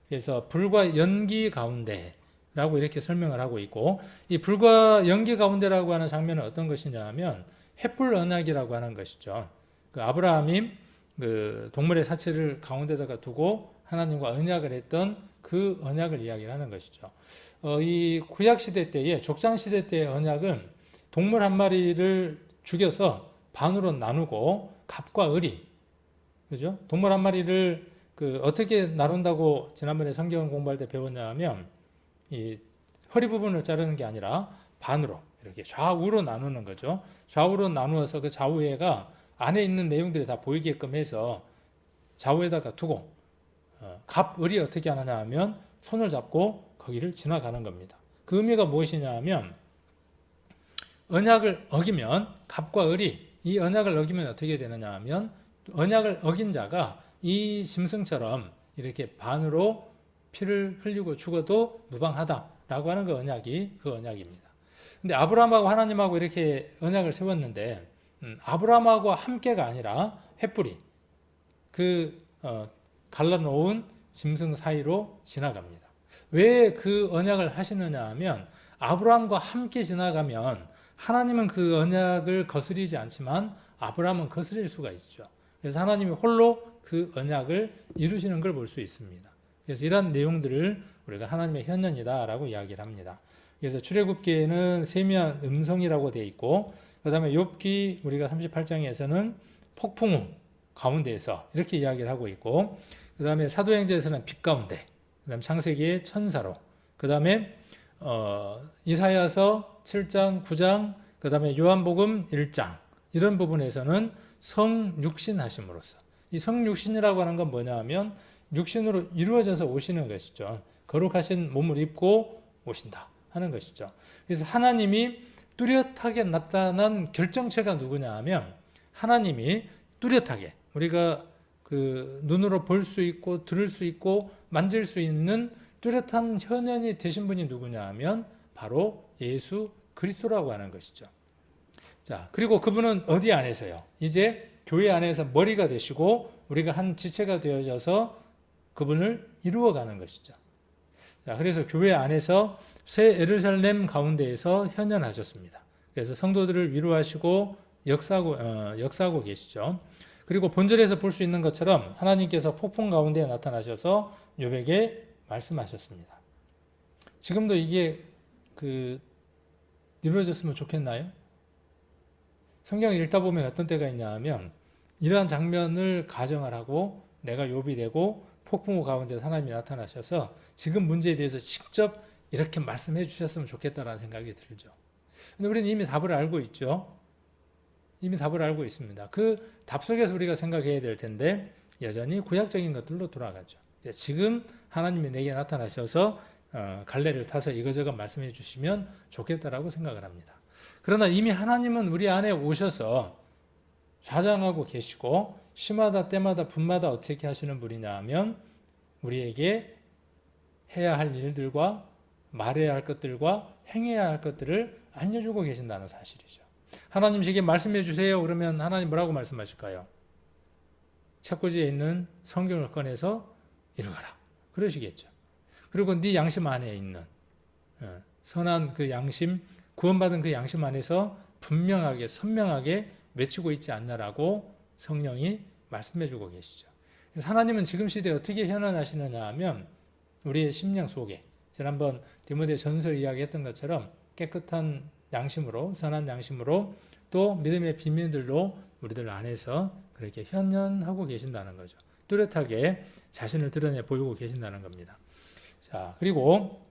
그래서 불과 연기 가운데라고 이렇게 설명을 하고 있고, 이 불과 연기 가운데라고 하는 장면은 어떤 것이냐 하면 횃불 언약이라고 하는 것이죠. 그 아브라함이 그 동물의 사체를 가운데다가 두고 하나님과 언약을 했던 그 언약을 이야기하는 것이죠. 이 구약 시대 때의 족장 시대 때의 언약은 동물 한 마리를 죽여서 반으로 나누고 갑과 을이, 그죠? 동물 한 마리를 어떻게 나눈다고 지난번에 성경 공부할 때 배웠냐 하면 이 허리 부분을 자르는 게 아니라 반으로 이렇게 좌우로 나누는 거죠. 좌우로 나누어서 그 좌우에가 안에 있는 내용들이 다 보이게끔 해서 좌우에다가 두고 갑, 을이 어떻게 하느냐 하면 손을 잡고 거기를 지나가는 겁니다. 그 의미가 무엇이냐 하면 언약을 어기면 갑과 을이 이 언약을 어기면 어떻게 되느냐 하면 언약을 어긴 자가 이 짐승처럼 이렇게 반으로 피를 흘리고 죽어도 무방하다라고 하는 그 언약입니다. 근데 아브라함하고 하나님하고 이렇게 언약을 세웠는데 아브라함하고 함께가 아니라 횃불이 갈라놓은 짐승 사이로 지나갑니다. 왜 그 언약을 하시느냐 하면 아브라함과 함께 지나가면 하나님은 그 언약을 거스리지 않지만 아브라함은 거스릴 수가 있죠. 그래서 하나님이 홀로 그 언약을 이루시는 걸 볼 수 있습니다. 그래서 이런 내용들을 우리가 하나님의 현년이다라고 이야기를 합니다. 그래서 출애굽기에는 세미한 음성이라고 되어 있고, 그 다음에 욥기 우리가 38장에서는 폭풍 후 가운데에서 이렇게 이야기를 하고 있고, 그 다음에 사도행전에서는 빛 가운데, 그 다음에 창세기의 천사로, 그 다음에 이사야서 7장, 9장, 그 다음에 요한복음 1장 이런 부분에서는 성육신하심으로써, 이 성육신이라고 하는 건 뭐냐 하면 육신으로 이루어져서 오시는 것이죠. 거룩하신 몸을 입고 오신다 하는 것이죠. 그래서 하나님이 뚜렷하게 나타난 결정체가 누구냐 하면 하나님이 뚜렷하게 우리가 눈으로 볼 수 있고 들을 수 있고 만질 수 있는 뚜렷한 현현이 되신 분이 누구냐 하면 바로 예수 그리스도라고 하는 것이죠. 자, 그리고 그분은 어디 안에서요? 이제 교회 안에서 머리가 되시고 우리가 한 지체가 되어져서 그분을 이루어가는 것이죠. 자, 그래서 교회 안에서 새 예루살렘 가운데에서 현현하셨습니다. 그래서 성도들을 위로하시고 역사하고 계시죠. 그리고 본절에서 볼 수 있는 것처럼 하나님께서 폭풍 가운데 나타나셔서 욥에게 말씀하셨습니다. 지금도 이게 이루어졌으면 좋겠나요? 성경을 읽다 보면 어떤 때가 있냐 하면 이러한 장면을 가정을 하고 내가 욥이 되고 폭풍우 가운데 하나님이 나타나셔서 지금 문제에 대해서 직접 이렇게 말씀해 주셨으면 좋겠다라는 생각이 들죠. 근데 우리는 이미 답을 알고 있죠. 이미 답을 알고 있습니다. 그 답 속에서 우리가 생각해야 될 텐데 여전히 구약적인 것들로 돌아가죠. 지금 하나님이 내게 나타나셔서 갈래를 타서 이거저거 말씀해 주시면 좋겠다라고 생각을 합니다. 그러나 이미 하나님은 우리 안에 오셔서 좌장하고 계시고 시마다 때마다 분마다 어떻게 하시는 분이냐 하면 우리에게 해야 할 일들과 말해야 할 것들과 행해야 할 것들을 알려주고 계신다는 사실이죠. 하나님 제게 말씀해 주세요. 그러면 하나님 뭐라고 말씀하실까요? 책꽂이에 있는 성경을 꺼내서 읽어라. 그러시겠죠. 그리고 네 양심 안에 있는 선한 그 양심, 구원받은 그 양심 안에서 분명하게 선명하게 외치고 있지 않냐라고 성령이 말씀해 주고 계시죠. 그래서 하나님은 지금 시대에 어떻게 현현하시느냐 하면 우리의 심령 속에 지난번 디모데 전서 이야기했던 것처럼 깨끗한 양심으로 선한 양심으로 또 믿음의 비밀들로 우리들 안에서 그렇게 현현하고 계신다는 거죠. 뚜렷하게 자신을 드러내 보이고 계신다는 겁니다. 자, 그리고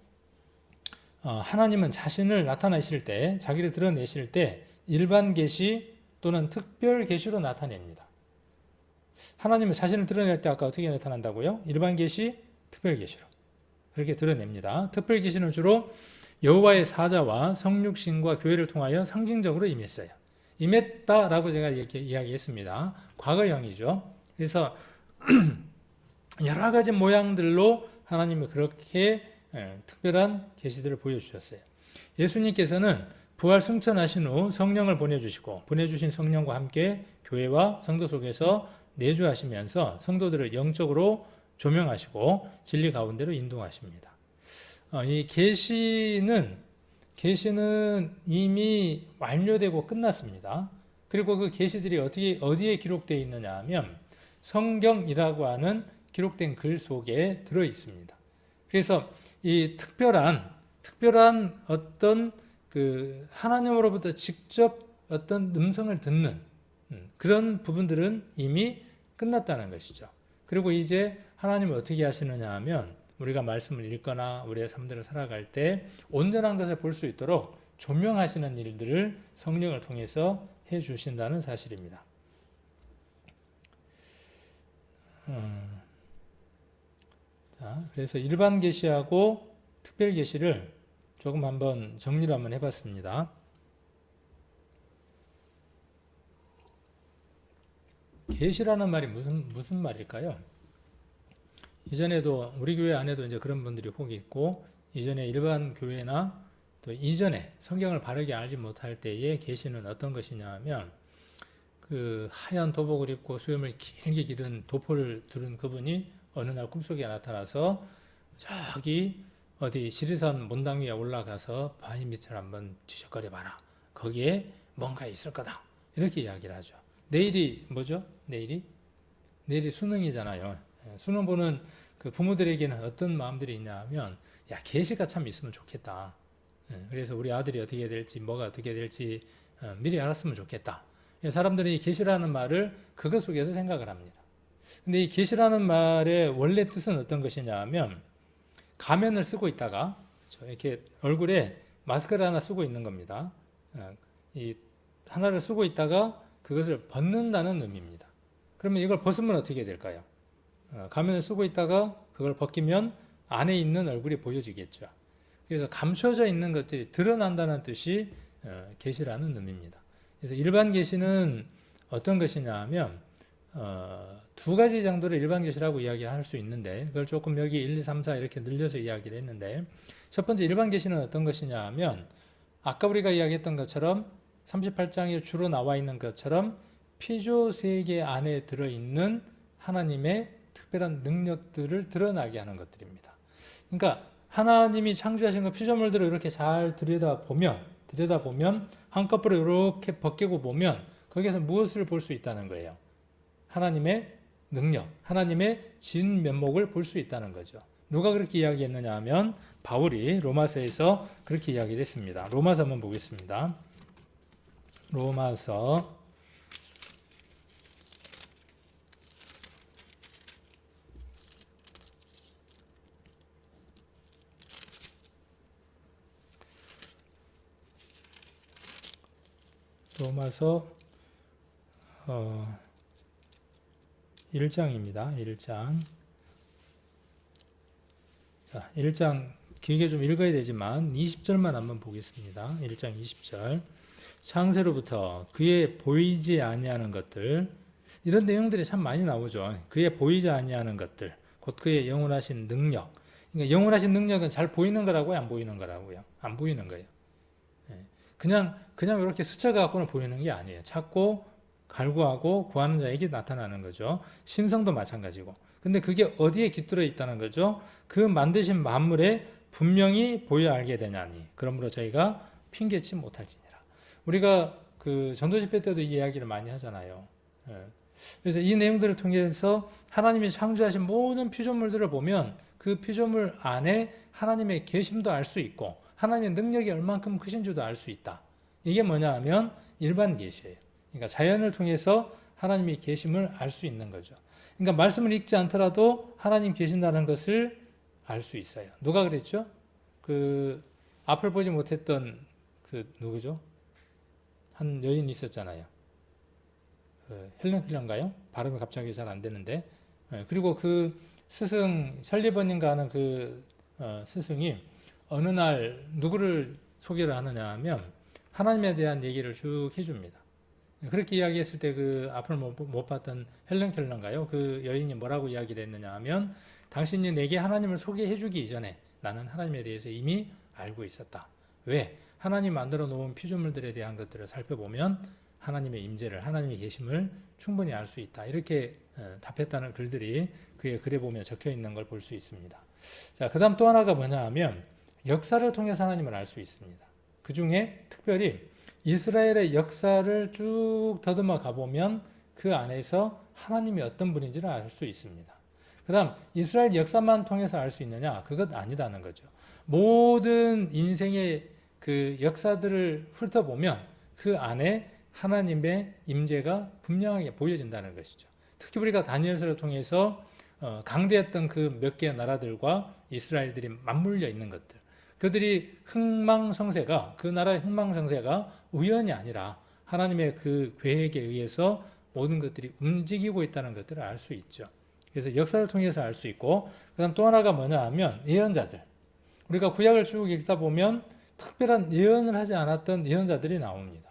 하나님은 자신을 나타내실 때, 자기를 드러내실 때 일반 계시 또는 특별 계시로 나타냅니다. 하나님은 자신을 드러낼 때 아까 어떻게 나타난다고요? 일반 계시, 특별 계시로 그렇게 드러냅니다. 특별 계시는 주로 여호와의 사자와 성육신과 교회를 통하여 상징적으로 임했어요. 임했다라고 제가 이렇게 이야기했습니다. 과거형이죠. 그래서 여러 가지 모양들로 하나님이 그렇게 특별한 계시들을 보여주셨어요. 예수님께서는 부활 승천하신 후 성령을 보내주시고 보내주신 성령과 함께 교회와 성도 속에서 내주하시면서 성도들을 영적으로 조명하시고 진리 가운데로 인도하십니다. 이 계시는 이미 완료되고 끝났습니다. 그리고 그 계시들이 어디에 기록되어 있느냐 하면 성경이라고 하는 기록된 글 속에 들어 있습니다. 그래서 이 특별한 어떤 그 하나님으로부터 직접 어떤 음성을 듣는 그런 부분들은 이미 끝났다는 것이죠. 그리고 이제 하나님은 어떻게 하시느냐 하면 우리가 말씀을 읽거나 우리의 삶들을 살아갈 때 온전한 것을 볼 수 있도록 조명하시는 일들을 성령을 통해서 해 주신다는 사실입니다. 자, 그래서 일반 계시하고 특별 계시를 조금 한번 정리를 한번 해봤습니다. 계시라는 말이 무슨 말일까요? 이전에도 우리 교회 안에도 이제 그런 분들이 혹 있고 이전에 일반 교회나 또 이전에 성경을 바르게 알지 못할 때의 계시는 어떤 것이냐 하면 그 하얀 도복을 입고 수염을 길게 기른 도포를 두른 그분이 어느 날 꿈속에 나타나서 저기 어디 지리산 문당 위에 올라가서 바위 밑을 한번 뒤적거려 봐라. 거기에 뭔가 있을 거다. 이렇게 이야기를 하죠. 내일이 뭐죠? 내일이 수능이잖아요. 수능 보는 그 부모들에게는 어떤 마음들이 있냐 하면 야, 계시가 참 있으면 좋겠다. 그래서 우리 아들이 어떻게 될지 뭐가 어떻게 될지 미리 알았으면 좋겠다. 사람들이 계시라는 말을 그것 속에서 생각을 합니다. 근데 이 계시라는 말의 원래 뜻은 어떤 것이냐 하면 가면을 쓰고 있다가 이렇게 얼굴에 마스크를 하나 쓰고 있는 겁니다. 이 하나를 쓰고 있다가 그것을 벗는다는 의미입니다. 그러면 이걸 벗으면 어떻게 될까요? 가면을 쓰고 있다가 그걸 벗기면 안에 있는 얼굴이 보여지겠죠. 그래서 감춰져 있는 것들이 드러난다는 뜻이 계시라는 의미입니다. 그래서 일반 계시는 어떤 것이냐 하면 두 가지 정도를 일반 계시라고 이야기할 수 있는데 그걸 조금 여기 1, 2, 3, 4 이렇게 늘려서 이야기를 했는데 첫 번째 일반 계시는 어떤 것이냐 하면 아까 우리가 이야기했던 것처럼 38장에 주로 나와 있는 것처럼 피조 세계 안에 들어있는 하나님의 특별한 능력들을 드러나게 하는 것들입니다. 그러니까 하나님이 창조하신 그 피조물들을 이렇게 잘 들여다보면 한꺼번에 이렇게 벗기고 보면 거기에서 무엇을 볼 수 있다는 거예요? 하나님의 능력, 하나님의 진 면목을 볼 수 있다는 거죠. 누가 그렇게 이야기했느냐 하면 바울이 로마서에서 그렇게 이야기를 했습니다. 로마서 한번 보겠습니다. 로마서 1장입니다. 1장. 자, 1장 길게 좀 읽어야 되지만 20절만 한번 보겠습니다. 1장 20절. 창세로부터 그의 보이지 아니하는 것들, 이런 내용들이 참 많이 나오죠. 그의 보이지 아니하는 것들, 곧 그의 영원하신 능력. 그러니까 영원하신 능력은 잘 보이는 거라고요, 안 보이는 거라고요? 안 보이는 거예요. 그냥 이렇게 스쳐갖고는 보이는 게 아니에요. 찾고 갈구하고 구하는 자에게 나타나는 거죠. 신성도 마찬가지고. 근데 그게 어디에 깃들어 있다는 거죠? 그 만드신 만물에 분명히 보여 알게 되냐니. 그러므로 저희가 핑계치 못할지니라. 우리가 그 전도 집회 때도 이 이야기를 많이 하잖아요. 그래서 이 내용들을 통해서 하나님이 창조하신 모든 피조물들을 보면 그 피조물 안에 하나님의 계심도 알 수 있고 하나님의 능력이 얼만큼 크신 줄도 알 수 있다. 이게 뭐냐 하면 일반 계시예요. 그러니까 자연을 통해서 하나님의 계심을 알 수 있는 거죠. 그러니까 말씀을 읽지 않더라도 하나님 계신다는 것을 알 수 있어요. 누가 그랬죠? 그 앞을 보지 못했던 그 누구죠? 한 여인이 있었잖아요. 헬렌 켈러인가요? 발음이 갑자기 잘 안 되는데. 그리고 그 스승 셜리번인가 하는 그 스승이 어느 날 누구를 소개를 하느냐 하면 하나님에 대한 얘기를 쭉 해줍니다. 그렇게 이야기했을 때 그 앞을 못 봤던 헬렌 켈러인가요? 그 여인이 뭐라고 이야기를 했느냐 하면 당신이 내게 하나님을 소개해 주기 이전에 나는 하나님에 대해서 이미 알고 있었다. 왜? 하나님 만들어 놓은 피조물들에 대한 것들을 살펴보면 하나님의 임재를, 하나님의 계심을 충분히 알 수 있다. 이렇게 답했다는 글들이 그의 글에 보면 적혀 있는 걸 볼 수 있습니다. 자, 그 다음 또 하나가 뭐냐 하면 역사를 통해서 하나님을 알 수 있습니다. 그 중에 특별히 이스라엘의 역사를 쭉 더듬어 가보면 그 안에서 하나님이 어떤 분인지를 알 수 있습니다. 그 다음 이스라엘 역사만 통해서 알 수 있느냐? 그것 아니다는 거죠. 모든 인생의 그 역사들을 훑어보면 그 안에 하나님의 임재가 분명하게 보여진다는 것이죠. 특히 우리가 다니엘서를 통해서 강대했던 그 몇 개의 나라들과 이스라엘들이 맞물려 있는 것들, 그들이 흥망성쇠가, 그 나라의 흥망성쇠가 우연이 아니라 하나님의 그 계획에 의해서 모든 것들이 움직이고 있다는 것들을 알 수 있죠. 그래서 역사를 통해서 알 수 있고, 그 다음 또 하나가 뭐냐 하면 예언자들. 우리가 구약을 쭉 읽다 보면 특별한 예언을 하지 않았던 예언자들이 나옵니다.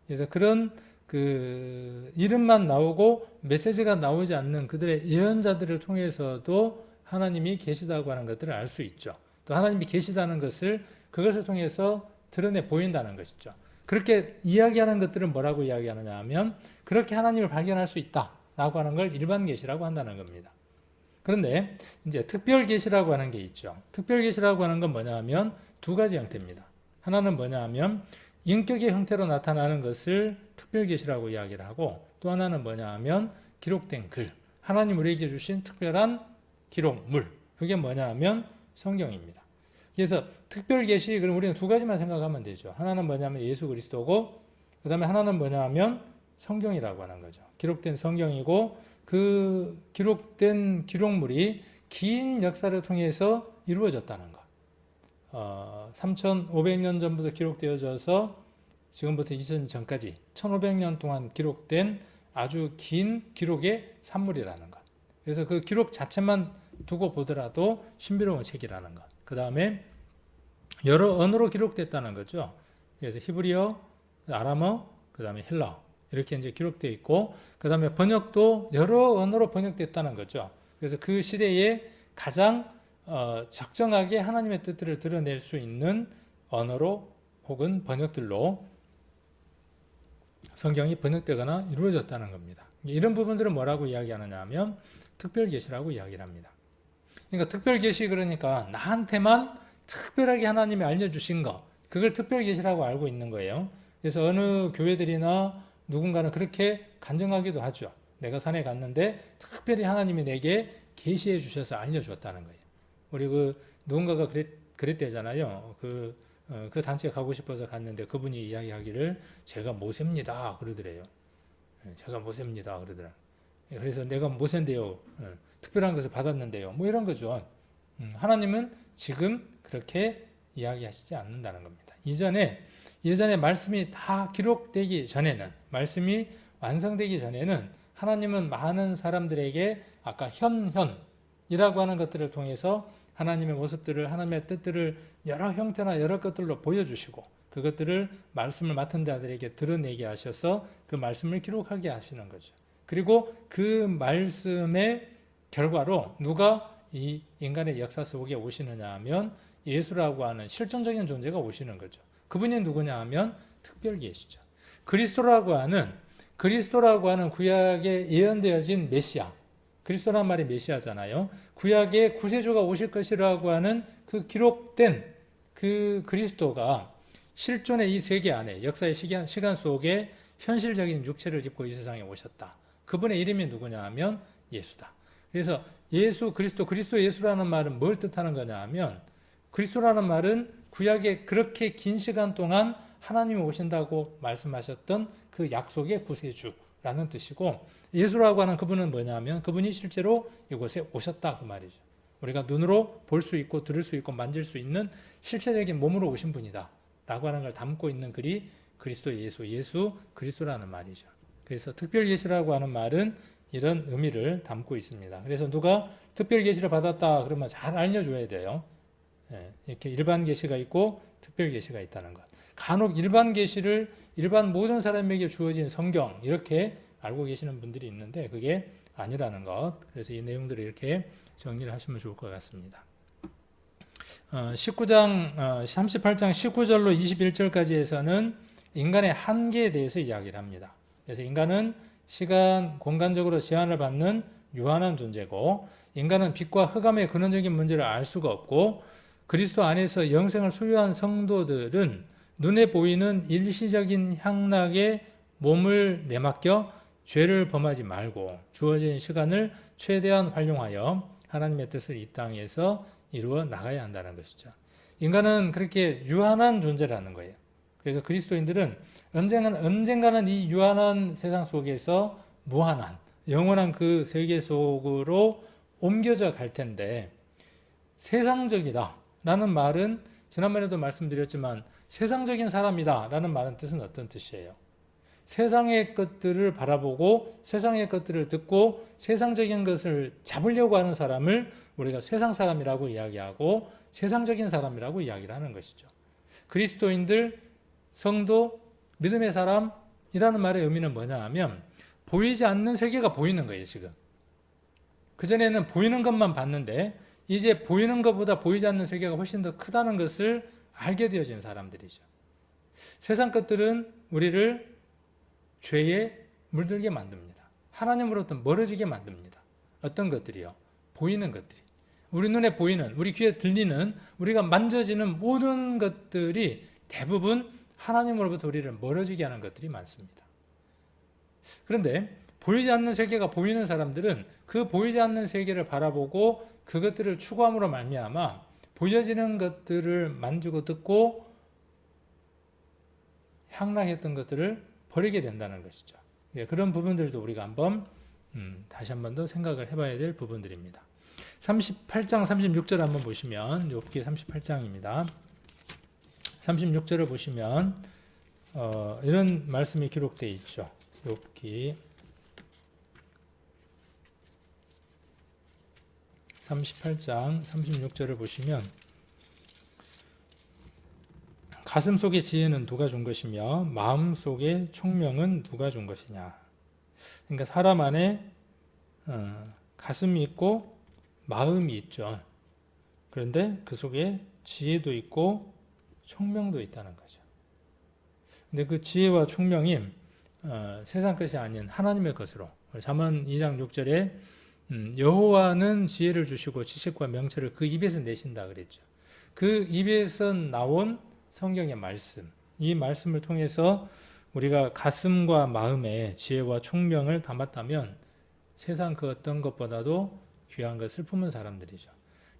그래서 그런 그 이름만 나오고 메시지가 나오지 않는 그들의 예언자들을 통해서도 하나님이 계시다고 하는 것들을 알 수 있죠. 또 하나님이 계시다는 것을 그것을 통해서 드러내 보인다는 것이죠. 그렇게 이야기하는 것들은 뭐라고 이야기하느냐 하면 그렇게 하나님을 발견할 수 있다라고 하는 걸 일반 계시라고 한다는 겁니다. 그런데 이제 특별 계시라고 하는 게 있죠. 특별 계시라고 하는 건 뭐냐 하면 두 가지 형태입니다. 하나는 뭐냐 하면 인격의 형태로 나타나는 것을 특별 계시라고 이야기를 하고, 또 하나는 뭐냐 하면 기록된 글, 하나님 우리에게 주신 특별한 기록물, 그게 뭐냐 하면 성경입니다. 그래서 특별 계시, 그럼 우리는 두 가지만 생각하면 되죠. 하나는 뭐냐면 예수 그리스도고, 그 다음에 하나는 뭐냐 하면 성경이라고 하는 거죠. 기록된 성경이고, 그 기록된 기록물이 긴 역사를 통해서 이루어졌다는 것. 3,500년 전부터 기록되어져서 지금부터 2000년 전까지 1,500년 동안 기록된 아주 긴 기록의 산물이라는 것. 그래서 그 기록 자체만 두고 보더라도 신비로운 책이라는 것. 그 다음에 여러 언어로 기록됐다는 거죠. 그래서 히브리어, 아람어, 그 다음에 헬라어 이렇게 이제 기록되어 있고, 그 다음에 번역도 여러 언어로 번역됐다는 거죠. 그래서 그 시대에 가장 적정하게 하나님의 뜻들을 드러낼 수 있는 언어로 혹은 번역들로 성경이 번역되거나 이루어졌다는 겁니다. 이런 부분들은 뭐라고 이야기하느냐 하면 특별계시라고 이야기를 합니다. 그러니까 특별계시, 그러니까 나한테만 특별하게 하나님이 알려주신 것, 그걸 특별계시라고 알고 있는 거예요. 그래서 어느 교회들이나 누군가는 그렇게 간증하기도 하죠. 내가 산에 갔는데 특별히 하나님이 내게 계시해 주셔서 알려주었다는 거예요. 우리 누군가가 그랬대잖아요. 그 단체에 가고 싶어서 갔는데 그분이 이야기하기를 제가 모세입니다 그러더래요. 제가 모세입니다 그러더라. 그래서 내가 모세인데요. 특별한 것을 받았는데요. 뭐 이런 거죠. 하나님은 지금 그렇게 이야기하시지 않는다는 겁니다. 예전에 말씀이 다 기록되기 전에는, 말씀이 완성되기 전에는 하나님은 많은 사람들에게 아까 현이라고 하는 것들을 통해서 하나님의 모습들을, 하나님의 뜻들을 여러 형태나 여러 것들로 보여주시고, 그것들을 말씀을 맡은 자들에게 드러내게 하셔서 그 말씀을 기록하게 하시는 거죠. 그리고 그 말씀의 결과로 누가 이 인간의 역사 속에 오시느냐 하면 예수라고 하는 실존적인 존재가 오시는 거죠. 그분이 누구냐 하면 특별계시죠. 그리스도라고 하는 구약에 예언되어진 메시아, 그리스도란 말이 메시아잖아요. 구약의 구세주가 오실 것이라고 하는 그 기록된 그 그리스도가 실존의 이 세계 안에, 역사의 시간 속에 현실적인 육체를 입고 이 세상에 오셨다. 그분의 이름이 누구냐 하면 예수다. 그래서 예수 그리스도, 그리스도 예수라는 말은 뭘 뜻하는 거냐 하면 그리스도라는 말은 구약에 그렇게 긴 시간 동안 하나님이 오신다고 말씀하셨던 그 약속의 구세주라는 뜻이고, 예수라고 하는 그분은 뭐냐 하면 그분이 실제로 이곳에 오셨다 그 말이죠. 우리가 눈으로 볼 수 있고 들을 수 있고 만질 수 있는 실체적인 몸으로 오신 분이다 라고 하는 걸 담고 있는 글이 그리스도 예수, 예수 그리스도라는 말이죠. 그래서 특별 계시라고 하는 말은 이런 의미를 담고 있습니다. 그래서 누가 특별 계시를 받았다 그러면 잘 알려줘야 돼요. 이렇게 일반 계시가 있고 특별 계시가 있다는 것. 간혹 일반 계시를 일반 모든 사람에게 주어진 성경 이렇게 알고 계시는 분들이 있는데 그게 아니라는 것. 그래서 이 내용들을 이렇게 정리를 하시면 좋을 것 같습니다. 38장 19절로 21절까지에서는 인간의 한계에 대해서 이야기를 합니다. 그래서 인간은 시간, 공간적으로 제한을 받는 유한한 존재고, 인간은 빛과 흑암의 근원적인 문제를 알 수가 없고, 그리스도 안에서 영생을 소유한 성도들은 눈에 보이는 일시적인 향락에 몸을 내맡겨 죄를 범하지 말고 주어진 시간을 최대한 활용하여 하나님의 뜻을 이 땅에서 이루어 나가야 한다는 것이죠. 인간은 그렇게 유한한 존재라는 거예요. 그래서 그리스도인들은 언젠가는 이 유한한 세상 속에서 무한한 영원한 그 세계 속으로 옮겨져 갈 텐데, 세상적이다 라는 말은 지난번에도 말씀드렸지만 세상적인 사람이다 라는 말은 뜻은 어떤 뜻이에요? 세상의 것들을 바라보고 세상의 것들을 듣고 세상적인 것을 잡으려고 하는 사람을 우리가 세상 사람이라고 이야기하고 세상적인 사람이라고 이야기를 하는 것이죠. 그리스도인들, 성도, 믿음의 사람이라는 말의 의미는 뭐냐 하면 보이지 않는 세계가 보이는 거예요. 지금 그전에는 보이는 것만 봤는데 이제 보이는 것보다 보이지 않는 세계가 훨씬 더 크다는 것을 알게 되어진 사람들이죠. 세상 것들은 우리를 죄에 물들게 만듭니다. 하나님으로부터 멀어지게 만듭니다. 어떤 것들이요? 보이는 것들이. 우리 눈에 보이는, 우리 귀에 들리는, 우리가 만져지는 모든 것들이 대부분 하나님으로부터 우리를 멀어지게 하는 것들이 많습니다. 그런데 보이지 않는 세계가 보이는 사람들은 그 보이지 않는 세계를 바라보고 그것들을 추구함으로 말미암아 보여지는 것들을 만지고 듣고 향락했던 것들을 버리게 된다는 것이죠. 그런 부분들도 우리가 한번 다시 한번 더 생각을 해봐야 될 부분들입니다. 38장 36절 한번 보시면, 욥기 38장입니다. 36절을 보시면 이런 말씀이 기록되어 있죠. 욥기 38장 36절을 보시면, 가슴 속의 지혜는 누가 준 것이며 마음 속의 총명은 누가 준 것이냐. 그러니까 사람 안에 가슴이 있고 마음이 있죠. 그런데 그 속에 지혜도 있고 총명도 있다는 거죠. 근데 그 지혜와 총명이 세상 것이 아닌 하나님의 것으로, 잠언 2장 6절에 여호와는 지혜를 주시고 지식과 명철을 그 입에서 내신다 그랬죠. 그 입에서 나온 성경의 말씀, 이 말씀을 통해서 우리가 가슴과 마음에 지혜와 총명을 담았다면 세상 그 어떤 것보다도 귀한 것을 품은 사람들이죠.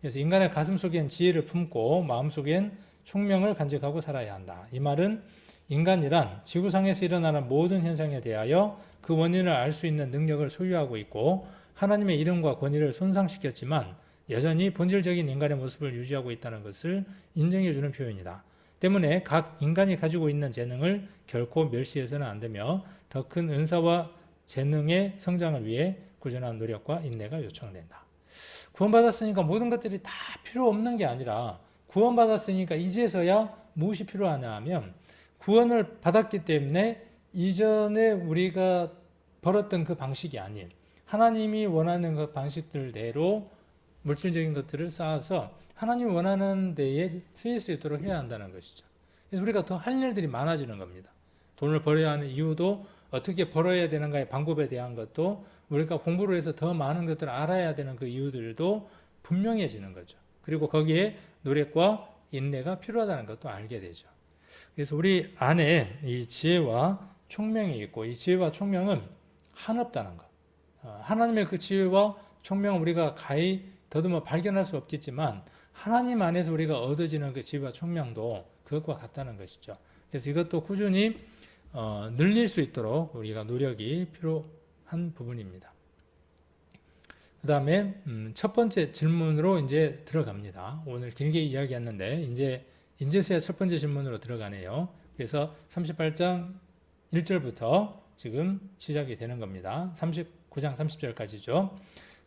그래서 인간의 가슴 속엔 지혜를 품고 마음 속엔 총명을 간직하고 살아야 한다. 이 말은 인간이란 지구상에서 일어나는 모든 현상에 대하여 그 원인을 알 수 있는 능력을 소유하고 있고 하나님의 이름과 권위를 손상시켰지만 여전히 본질적인 인간의 모습을 유지하고 있다는 것을 인정해 주는 표현이다. 때문에 각 인간이 가지고 있는 재능을 결코 멸시해서는 안 되며 더 큰 은사와 재능의 성장을 위해 꾸준한 노력과 인내가 요청된다. 구원받았으니까 모든 것들이 다 필요 없는 게 아니라 구원받았으니까 이제서야 무엇이 필요하냐 하면 구원을 받았기 때문에 이전에 우리가 벌었던 그 방식이 아닌 하나님이 원하는 그 방식들대로 물질적인 것들을 쌓아서 하나님이 원하는 데에 쓰일 수 있도록 해야 한다는 것이죠. 그래서 우리가 더 할 일들이 많아지는 겁니다. 돈을 벌어야 하는 이유도 어떻게 벌어야 되는가의 방법에 대한 것도 우리가 공부를 해서 더 많은 것들을 알아야 되는 그 이유들도 분명해지는 거죠. 그리고 거기에 노력과 인내가 필요하다는 것도 알게 되죠. 그래서 우리 안에 이 지혜와 총명이 있고 이 지혜와 총명은 한없다는 것. 하나님의 그 지혜와 총명을 우리가 가히 더듬어 발견할 수 없겠지만 하나님 안에서 우리가 얻어지는 그 지혜와 총명도 그것과 같다는 것이죠. 그래서 이것도 꾸준히 늘릴 수 있도록 우리가 노력이 필요한 부분입니다. 그 다음에 첫 번째 질문으로 이제 들어갑니다. 오늘 길게 이야기했는데 이제서야 첫 번째 질문으로 들어가네요. 그래서 38장 1절부터 지금 시작이 되는 겁니다. 39장 30절까지죠.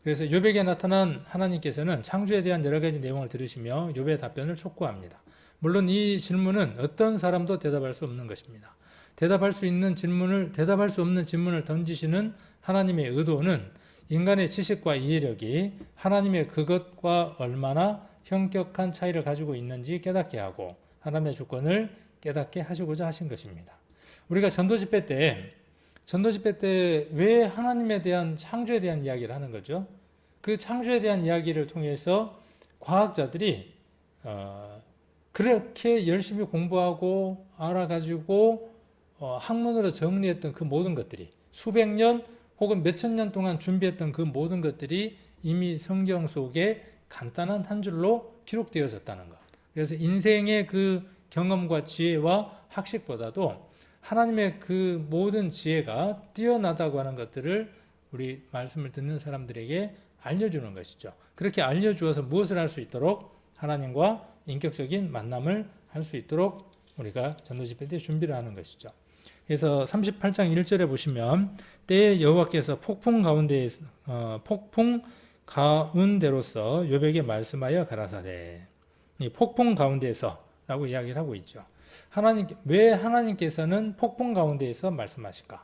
그래서 욥에게 나타난 하나님께서는 창조에 대한 여러 가지 내용을 들으시며 욥의 답변을 촉구합니다. 물론 이 질문은 어떤 사람도 대답할 수 없는 것입니다. 대답할 수 없는 질문을 던지시는 하나님의 의도는 인간의 지식과 이해력이 하나님의 그것과 얼마나 현격한 차이를 가지고 있는지 깨닫게 하고 하나님의 주권을 깨닫게 하시고자 하신 것입니다. 우리가 전도 집회 때 왜 하나님에 대한 창조에 대한 이야기를 하는 거죠? 그 창조에 대한 이야기를 통해서 과학자들이 그렇게 열심히 공부하고 알아가지고 학문으로 정리했던 그 모든 것들이 수백 년 혹은 몇천 년 동안 준비했던 그 모든 것들이 이미 성경 속에 간단한 한 줄로 기록되어졌다는 것. 그래서 인생의 그 경험과 지혜와 학식보다도 하나님의 그 모든 지혜가 뛰어나다고 하는 것들을 우리 말씀을 듣는 사람들에게 알려주는 것이죠. 그렇게 알려주어서 무엇을 할 수 있도록 하나님과 인격적인 만남을 할 수 있도록 우리가 전도집회 때 준비를 하는 것이죠. 그래서 38장 1절에 보시면 때에 여호와께서 폭풍 가운데로서 욥에게 말씀하여 가라사대. 이 폭풍 가운데서라고 이야기를 하고 있죠. 왜 하나님께서는 폭풍 가운데에서 말씀하실까?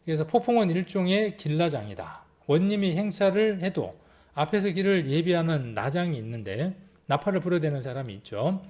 그래서 폭풍은 일종의 길라장이다. 원님이 행차를 해도 앞에서 길을 예비하는 나장이 있는데 나팔을 불어대는 사람이 있죠.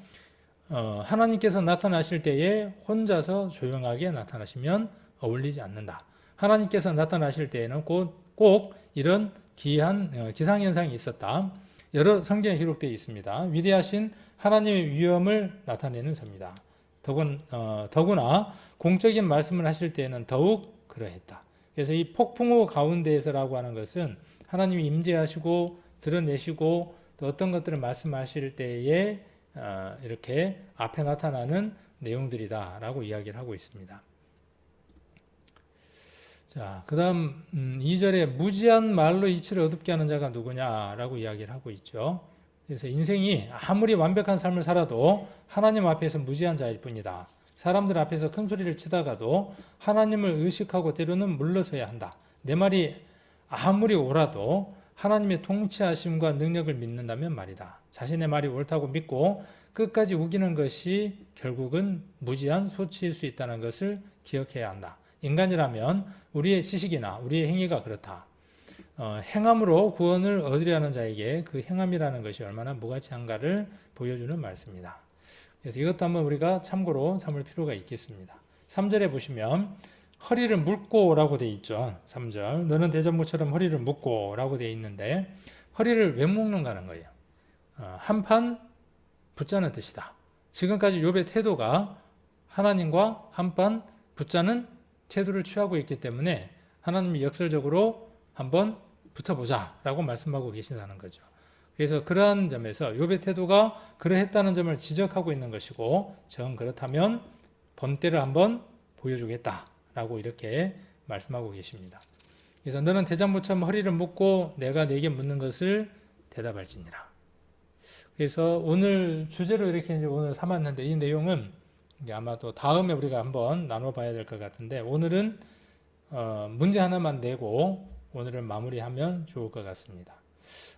하나님께서 나타나실 때에 혼자서 조용하게 나타나시면 어울리지 않는다. 하나님께서 나타나실 때에는 꼭 이런 기한 기상현상이 있었다. 여러 성경에 기록되어 있습니다. 위대하신 하나님의 위엄을 나타내는 섭니다. 더구나 공적인 말씀을 하실 때에는 더욱 그러했다. 그래서 이 폭풍우 가운데에서라고 하는 것은 하나님이 임재하시고 드러내시고 또 어떤 것들을 말씀하실 때에 이렇게 앞에 나타나는 내용들이다라고 이야기를 하고 있습니다. 자, 그 다음 2절에 무지한 말로 이치를 어둡게 하는 자가 누구냐라고 이야기를 하고 있죠. 그래서 인생이 아무리 완벽한 삶을 살아도 하나님 앞에서 무지한 자일 뿐이다. 사람들 앞에서 큰 소리를 치다가도 하나님을 의식하고 때로는 물러서야 한다. 내 말이 아무리 옳아도 하나님의 통치하심과 능력을 믿는다면 말이다. 자신의 말이 옳다고 믿고 끝까지 우기는 것이 결국은 무지한 소치일 수 있다는 것을 기억해야 한다. 인간이라면 우리의 지식이나 우리의 행위가 그렇다. 행함으로 구원을 얻으려는 자에게 그 행함이라는 것이 얼마나 무가치한가를 보여주는 말씀입니다. 그래서 이것도 한번 우리가 참고로 삼을 필요가 있겠습니다. 3절에 보시면 허리를 묶고 라고 되어 있죠. 3절 너는 대전무처럼 허리를 묶고 라고 되어 있는데 허리를 왜 묶는가 하는 거예요. 한판 붙자는 뜻이다. 지금까지 욥의 태도가 하나님과 한판 붙자는 태도를 취하고 있기 때문에 하나님이 역설적으로 한번 붙어보자 라고 말씀하고 계신다는 거죠. 그래서 그러한 점에서 욥의 태도가 그러했다는 점을 지적하고 있는 것이고 정 그렇다면 본때를 한번 보여주겠다 라고 이렇게 말씀하고 계십니다. 그래서 너는 대장부처럼 허리를 묶고 내가 네게 묻는 것을 대답할지니라. 그래서 오늘 주제로 이렇게 이제 오늘 삼았는데 이 내용은 아마 또 다음에 우리가 한번 나눠봐야 될 것 같은데 오늘은 문제 하나만 내고 오늘은 마무리하면 좋을 것 같습니다.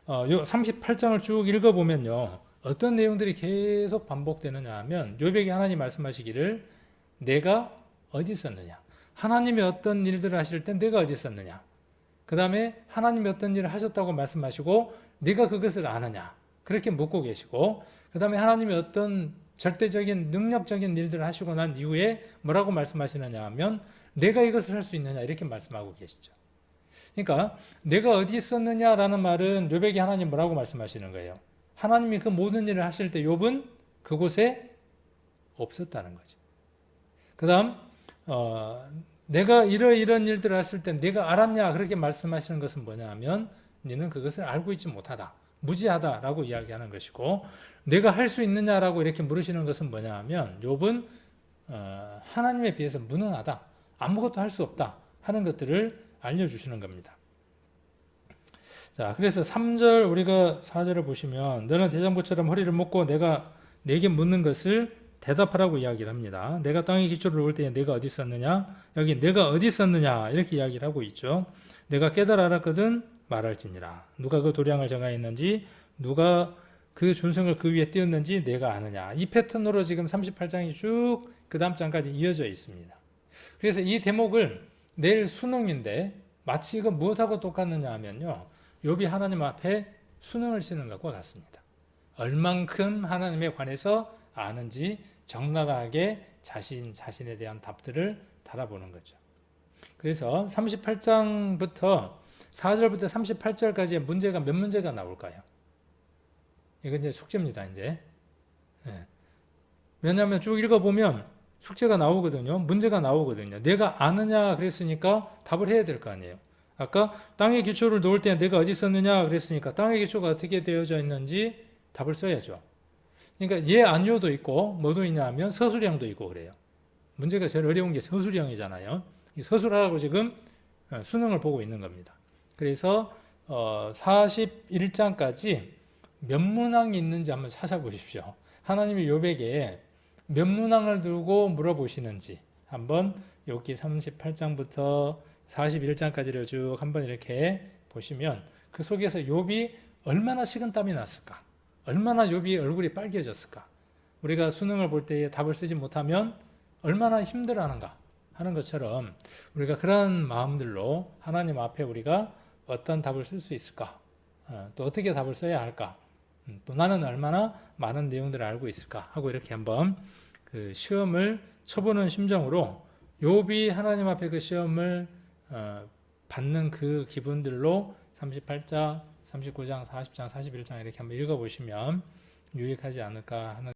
요 38장을 쭉 읽어보면요. 어떤 내용들이 계속 반복되느냐 하면 욥에게 하나님 말씀하시기를 내가 어디 있었느냐. 하나님이 어떤 일들을 하실 때 내가 어디 있었느냐. 그 다음에 하나님이 어떤 일을 하셨다고 말씀하시고 네가 그것을 아느냐. 그렇게 묻고 계시고 그 다음에 하나님이 어떤 절대적인 능력적인 일들을 하시고 난 이후에 뭐라고 말씀하시느냐 하면 내가 이것을 할 수 있느냐 이렇게 말씀하고 계시죠. 그러니까 내가 어디 있었느냐라는 말은 욥에게 하나님 뭐라고 말씀하시는 거예요. 하나님이 그 모든 일을 하실 때 욥은 그곳에 없었다는 거죠. 그 다음 내가 이런 일들을 했을 때 내가 알았냐 그렇게 말씀하시는 것은 뭐냐 하면 너는 그것을 알고 있지 못하다. 무지하다라고 이야기하는 것이고 내가 할 수 있느냐라고 이렇게 물으시는 것은 뭐냐 하면 욥은 하나님에 비해서 무능하다. 아무것도 할 수 없다 하는 것들을 알려주시는 겁니다. 자, 그래서 3절 우리가 4절을 보시면 너는 대장부처럼 허리를 묶고 내가 내게 묻는 것을 대답하라고 이야기를 합니다. 내가 땅의 기초를 놓을 때에 내가 어디 있었느냐? 여기 내가 어디 있었느냐? 이렇게 이야기를 하고 있죠. 내가 깨달아 알았거든 말할지니라. 누가 그 도량을 정하였는지 누가 그 준성을 그 위에 띄웠는지 내가 아느냐. 이 패턴으로 지금 38장이 쭉 그 다음 장까지 이어져 있습니다. 그래서 이 대목을 내일 수능인데 마치 이거 무엇하고 똑같느냐 하면요. 욥이 하나님 앞에 수능을 치는 것과 같습니다. 얼만큼 하나님에 관해서 아는지 적나라하게 자신에 대한 답들을 달아보는 거죠. 그래서 38장부터 4절부터 38절까지의 문제가 몇 문제가 나올까요? 이건 이제 숙제입니다, 이제. 네. 왜냐하면 쭉 읽어보면 숙제가 나오거든요. 문제가 나오거든요. 내가 아느냐 그랬으니까 답을 해야 될 거 아니에요. 아까 땅의 기초를 놓을 때 내가 어디 있었느냐 그랬으니까 땅의 기초가 어떻게 되어져 있는지 답을 써야죠. 그러니까 예, 아니요도 있고 뭐도 있냐 하면 서술형도 있고 그래요. 문제가 제일 어려운 게 서술형이잖아요. 이 서술하고 지금 수능을 보고 있는 겁니다. 그래서 41장까지 몇 문항이 있는지 한번 찾아보십시오. 하나님이 욥에게 몇 문항을 두고 물어보시는지 한번 욥기 38장부터 41장까지를 쭉 한번 이렇게 보시면 그 속에서 욥이 얼마나 식은땀이 났을까? 얼마나 욥이 얼굴이 빨개졌을까? 우리가 수능을 볼 때에 답을 쓰지 못하면 얼마나 힘들어하는가 하는 것처럼 우리가 그런 마음들로 하나님 앞에 우리가 어떤 답을 쓸 수 있을까? 또 어떻게 답을 써야 할까? 또 나는 얼마나 많은 내용들을 알고 있을까? 하고 이렇게 한번 그 시험을 쳐보는 심정으로 욥이 하나님 앞에 그 시험을 받는 그 기분들로 38장, 39장, 40장, 41장 이렇게 한번 읽어보시면 유익하지 않을까 하는